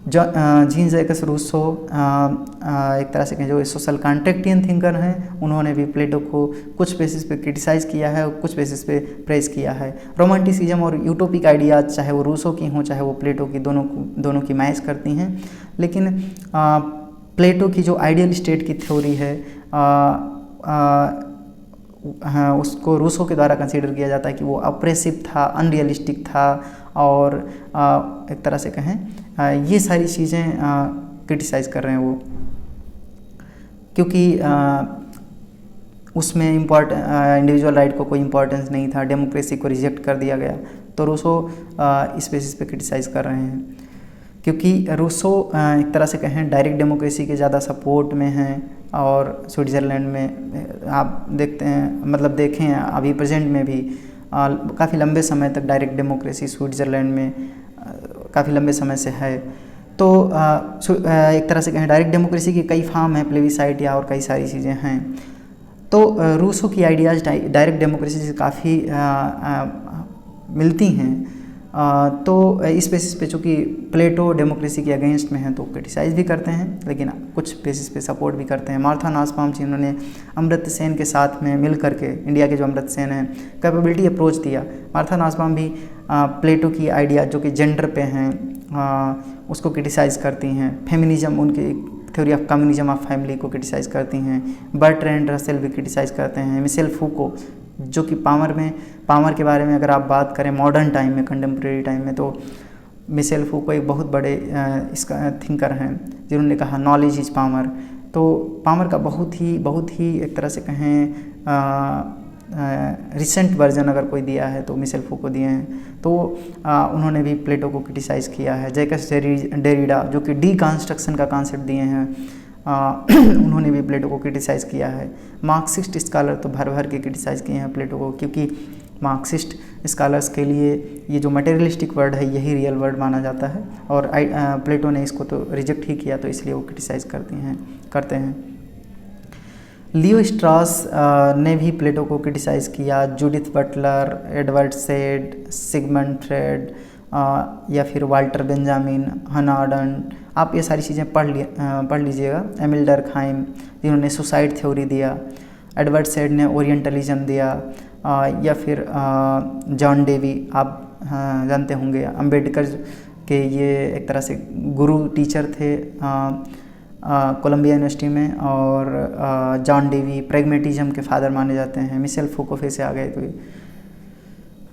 जीन जैकस रूसो एक तरह से कहें जो सोशल कॉन्ट्रैक्टियन थिंकर हैं, उन्होंने भी प्लेटो को कुछ बेसिस पे क्रिटिसाइज़ किया है और कुछ बेसिस पे प्रेज़ किया है। रोमांटिसिज्म और यूटोपिक आइडियाज़ चाहे वो रूसो की हों चाहे वो प्लेटो की, दोनों की मैच करती हैं। लेकिन प्लेटो की जो आइडियल स्टेट की थ्योरी है हाँ, उसको रूसो के द्वारा कंसीडर किया जाता है कि वो अप्रेसिव था, अनरियलिस्टिक था, और एक तरह से कहें ये सारी चीज़ें क्रिटिसाइज़ कर रहे हैं वो, क्योंकि उसमें इंडिविजुअल राइट को कोई इम्पोर्टेंस नहीं था, डेमोक्रेसी को रिजेक्ट कर दिया गया। तो रूसो इस बेसिस पे क्रिटिसाइज़ कर रहे हैं, क्योंकि रूसो एक तरह से कहें डायरेक्ट डेमोक्रेसी के ज़्यादा सपोर्ट में हैं। और स्विट्ज़रलैंड में आप देखते हैं, मतलब देखें अभी प्रेजेंट में भी काफ़ी लंबे समय तक डायरेक्ट डेमोक्रेसी स्विट्ज़रलैंड में काफ़ी लंबे समय से है। तो एक तरह से कहें डायरेक्ट डेमोक्रेसी की कई फॉर्म हैं, प्लेबिसाइट या और कई सारी चीज़ें हैं। तो रूसो की आइडियाज़ डायरेक्ट डेमोक्रेसी से काफ़ी मिलती हैं। तो इस बेसिस पे चूँकि प्लेटो डेमोक्रेसी के अगेंस्ट में है तो क्रिटिसाइज़ भी करते हैं, लेकिन कुछ बेसिस पे सपोर्ट भी करते हैं। मार्था नुसबाम जिन्होंने अमर्त्य सेन के साथ में मिल करके, इंडिया के जो अमर्त्य सेन हैं, कैपेबिलिटी अप्रोच दिया। मार्था नुसबाम भी प्लेटो की आइडिया जो कि जेंडर पे हैं उसको क्रिटिसाइज़ करती हैं। फेमिनिज्म, उनकी theory of communism of family को क्रिटिसाइज़ करती हैं। बर्ट्रैंड रसेल भी क्रिटिसाइज़ करते हैं। मिशेल फूको जो कि पामर के बारे में अगर आप बात करें मॉडर्न टाइम में, कंटेम्प्रेरी टाइम में, तो मिशेल फूको एक बहुत बड़े इसका थिंकर हैं जिन्होंने कहा नॉलेज इज पामर। तो पामर का बहुत ही एक तरह से कहें रिसेंट वर्जन अगर कोई दिया है तो मिशेल फूको दिए हैं। तो उन्होंने भी प्लेटो को क्रिटिसाइज़ किया है। जैकस डेरिडा जो कि डीकंस्ट्रक्शन का कॉन्सेप्ट दिए हैं, उन्होंने भी प्लेटो को क्रिटिसाइज़ किया है। मार्क्सिस्ट स्कॉलर तो भर भर के क्रिटिसाइज़ किए हैं प्लेटो को, क्योंकि मार्क्सिस्ट स्कॉलर्स के लिए ये जो मटेरियलिस्टिक वर्ड है यही रियल वर्ड माना जाता है, और प्लेटो ने इसको तो रिजेक्ट ही किया, तो इसलिए वो क्रिटिसाइज़ करते हैं। लियो स्ट्रॉस ने भी प्लेटो को क्रिटिसाइज़ किया। Judith Butler, Edward Said, Sigmund Freud या फिर वाल्टर बेंजामिन, हन्ना अरेंट, आप ये सारी चीज़ें पढ़ लीजिएगा। एमिल डर्कहाइम जिन्होंने सुसाइड थ्योरी दिया। एडवर्ड सेड ने ओरिएंटलिज्म दिया, या फिर जॉन डेवी आप जानते होंगे, अम्बेडकर के ये एक तरह से गुरु टीचर थे कोलंबिया यूनिवर्सिटी में, और जॉन डेवी प्रैग्मेटिज्म के फादर माने जाते हैं। मिशेल फूको फिर से आ गए, तो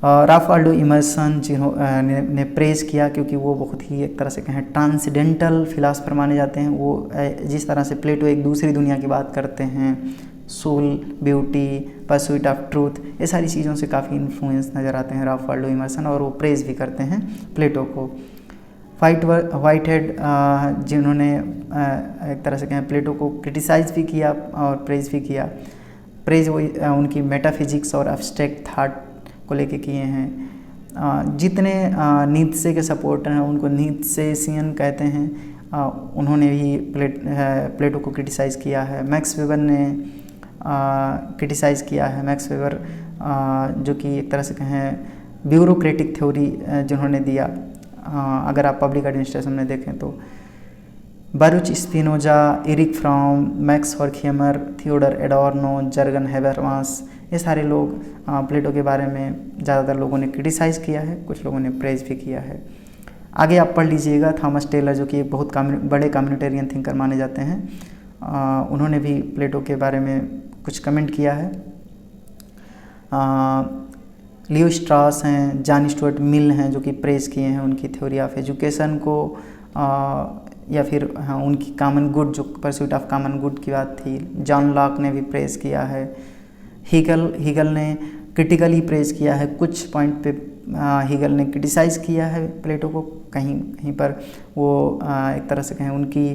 राल्फ वाल्डो इमर्सन जिन्होंने प्रेज़ किया, क्योंकि वो बहुत ही एक तरह से कहें ट्रांसेंडेंटल फिलासफर माने जाते हैं। वो जिस तरह से प्लेटो एक दूसरी दुनिया की बात करते हैं, soul, beauty, pursuit of truth, ये सारी चीज़ों से काफ़ी इन्फ्लुएंस नज़र आते हैं राल्फ वाल्डो इमर्सन, और वो प्रेज भी करते हैं प्लेटो को। व्हाइटहेड जिन्होंने एक तरह से कहें प्लेटो को क्रिटिसाइज़ भी किया और प्रेज भी किया। प्रेज वो उनकी मेटाफिजिक्स और एब्स्ट्रैक्ट थाट को लेके किए हैं। जितने नीत्शे के सपोर्टर हैं उनको नीत्शेसियन कहते हैं, उन्होंने भी प्लेटो को क्रिटिसाइज़ किया है। मैक्स वेबर ने क्रिटिसाइज़ किया है। मैक्स वेबर जो कि एक तरह से कहें ब्यूरोक्रेटिक थ्योरी जिन्होंने दिया, अगर आप पब्लिक एडमिनिस्ट्रेशन में देखें तो। Baruch Spinoza, Erich Fromm, Max Horkheimer, Theodor Adorno, Jurgen Habermas, ये सारे लोग प्लेटो के बारे में ज़्यादातर लोगों ने क्रिटिसाइज़ किया है, कुछ लोगों ने प्रेज भी किया है। आगे आप पढ़ लीजिएगा थॉमस टेलर जो कि एक बहुत बड़े कम्युनिटेरियन थिंकर माने जाते हैं, उन्होंने भी प्लेटो के बारे में कुछ कमेंट किया है। लियो स्ट्रास हैं, जॉन स्टुअर्ट मिल हैं जो कि प्रेज किए हैं उनकी थ्योरी ऑफ एजुकेशन को, या फिर उनकी कॉमन गुड, जो परस्यूट ऑफ कॉमन गुड की बात थी। जॉन लॉक ने भी प्रेज किया है। हीगल ने क्रिटिकली प्रेज किया है, कुछ पॉइंट पे हीगल ने क्रिटिसाइज़ किया है प्लेटो को, कहीं पर वो एक तरह से कहें उनकी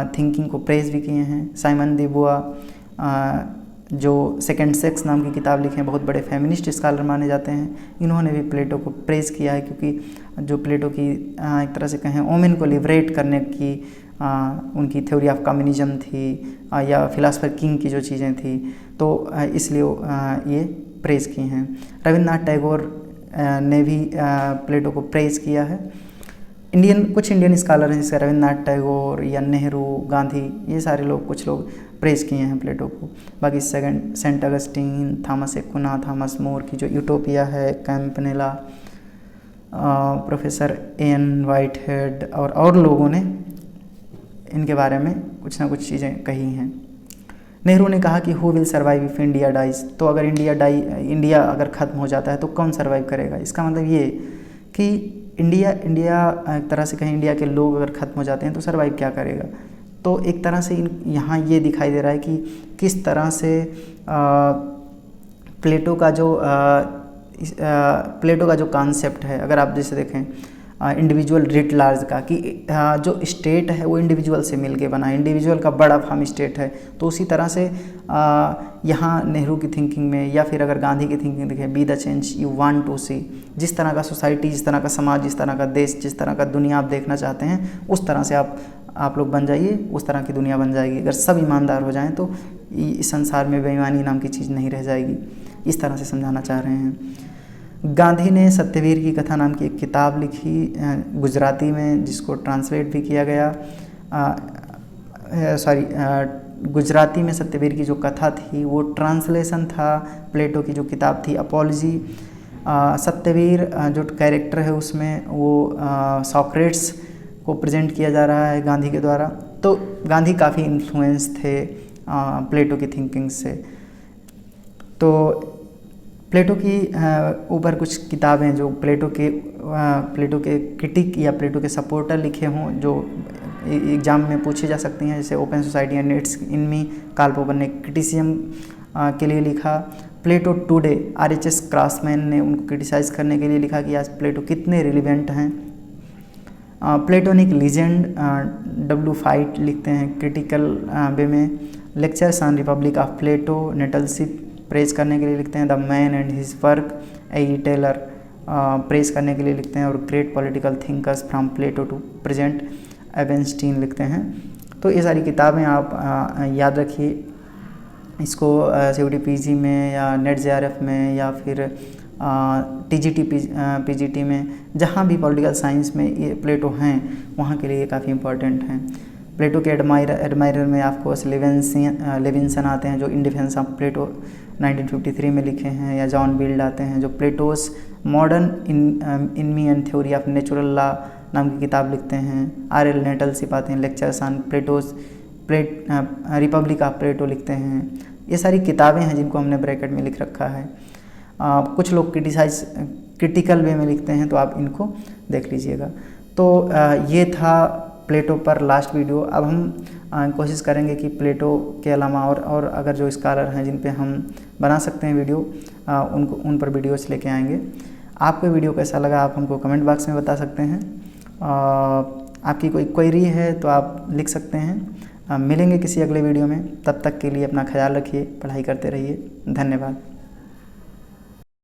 थिंकिंग को प्रेज भी किए हैं। साइमन दे बुआ जो सेकेंड सेक्स नाम की किताब लिखे हैं, बहुत बड़े फेमिनिस्ट स्कॉलर माने जाते हैं, इन्होंने भी प्लेटो को प्रेज किया है, क्योंकि जो प्लेटो की एक तरह से कहें वोमेन को लिबरेट करने की उनकी थ्योरी ऑफ कम्युनिज्म थी, या फिलासफर किंग की जो चीज़ें थी, तो इसलिए ये प्रेज की हैं। रविन्द्रनाथ टैगोर ने भी प्लेटो को प्रेज किया है। कुछ इंडियन स्कॉलर हैं जैसे रविन्द्रनाथ टैगोर या नेहरू, गांधी, ये सारे लोग, कुछ लोग प्रेज किए हैं प्लेटो को। बाकी Saint Augustine, Thomas Aquinas, Thomas More की जो यूटोपिया है, कैम्पनेला, प्रोफेसर एन व्हाइटहेड और लोगों ने इनके बारे में कुछ ना कुछ चीज़ें कही हैं। नेहरू ने कहा कि who will survive if India dies, तो अगर इंडिया अगर ख़त्म हो जाता है तो कौन सर्वाइव करेगा। इसका मतलब ये कि इंडिया एक तरह से कहें इंडिया के लोग अगर ख़त्म हो जाते हैं तो सर्वाइव क्या करेगा। तो एक तरह से यहाँ ये दिखाई दे रहा है कि किस तरह से प्लेटो का जो कॉन्सेप्ट है, अगर आप जैसे देखें इंडिविजुअल रिट लार्ज का, कि जो स्टेट है वो इंडिविजुअल से मिलके बना है, इंडिविजुअल का बड़ा फॉर्म स्टेट है। तो उसी तरह से यहाँ नेहरू की थिंकिंग में, या फिर अगर गांधी की थिंकिंग देखें, be the change you want to see, जिस तरह का सोसाइटी, जिस तरह का समाज, जिस तरह का देश, जिस तरह का दुनिया आप देखना चाहते हैं, उस तरह से आप लोग बन जाइए, उस तरह की दुनिया बन जाएगी। अगर सब ईमानदार हो जाएं तो इस संसार में बेईमानी नाम की चीज़ नहीं रह जाएगी। इस तरह से समझाना चाह रहे हैं। गांधी ने सत्यवीर की कथा नाम की एक किताब लिखी गुजराती में, जिसको ट्रांसलेट भी किया गया। गुजराती में सत्यवीर की जो कथा थी वो ट्रांसलेशन था प्लेटो की जो किताब थी अपॉलजी। सत्यवीर जो कैरेक्टर है उसमें वो सॉक्रेट्स को प्रेजेंट किया जा रहा है गांधी के द्वारा। तो गांधी काफ़ी इन्फ्लुएंस थे प्लेटो की थिंकिंग से। तो प्लेटो की ऊपर कुछ किताबें जो प्लेटो के क्रिटिक या प्लेटो के सपोर्टर लिखे हों, जो एग्ज़ाम में पूछी जा सकती हैं, जैसे Open Society and Its Enemy, Karl Popper ने क्रिटिसिज्म के लिए लिखा। प्लेटो टुडे, RHS क्रॉसमैन ने उनको क्रिटिसाइज़ करने के लिए लिखा कि आज प्लेटो कितने रिलीवेंट हैं। Platonic legend W. फाइट लिखते हैं क्रिटिकल वे में। Lectures on Republic of Plato, Nettleship praise करने के लिए लिखते हैं। The man and his work, A.E. Taylor praise करने के लिए लिखते हैं। और great political thinkers from Plato to present, Ebenstein लिखते हैं। तो ये सारी किताबें आप याद रखिए। इसको CUET PG में या नेट JRF में या फिर TGT PGT में, जहाँ भी पॉलिटिकल साइंस में ये प्लेटो हैं वहाँ के लिए काफ़ी इम्पोर्टेंट हैं। प्लेटो के एडमायरर में आपको लेविंसन आते हैं जो इन डिफेंस ऑफ प्लेटो 1953 में लिखे हैं, या जॉन बील्ड आते हैं जो Plato's modern enemy and theory of natural law नाम की किताब लिखते हैं। R.L. नेटलशिप आते हैं, lectures on Republic of Plato लिखते हैं। ये सारी किताबें हैं जिनको हमने ब्रैकेट में लिख रखा है। कुछ लोग क्रिटिकल वे में लिखते हैं, तो आप इनको देख लीजिएगा। तो ये था प्लेटो पर लास्ट वीडियो। अब हम कोशिश करेंगे कि प्लेटो के अलावा और अगर जो स्कॉलर हैं जिन पे हम बना सकते हैं वीडियो, उन पर वीडियोस लेके आएंगे। आपको वीडियो कैसा लगा आप हमको कमेंट बॉक्स में बता सकते हैं। आपकी कोई क्वेरी है तो आप लिख सकते हैं। मिलेंगे किसी अगले वीडियो में, तब तक के लिए अपना ख्याल रखिए, पढ़ाई करते रहिए। धन्यवाद।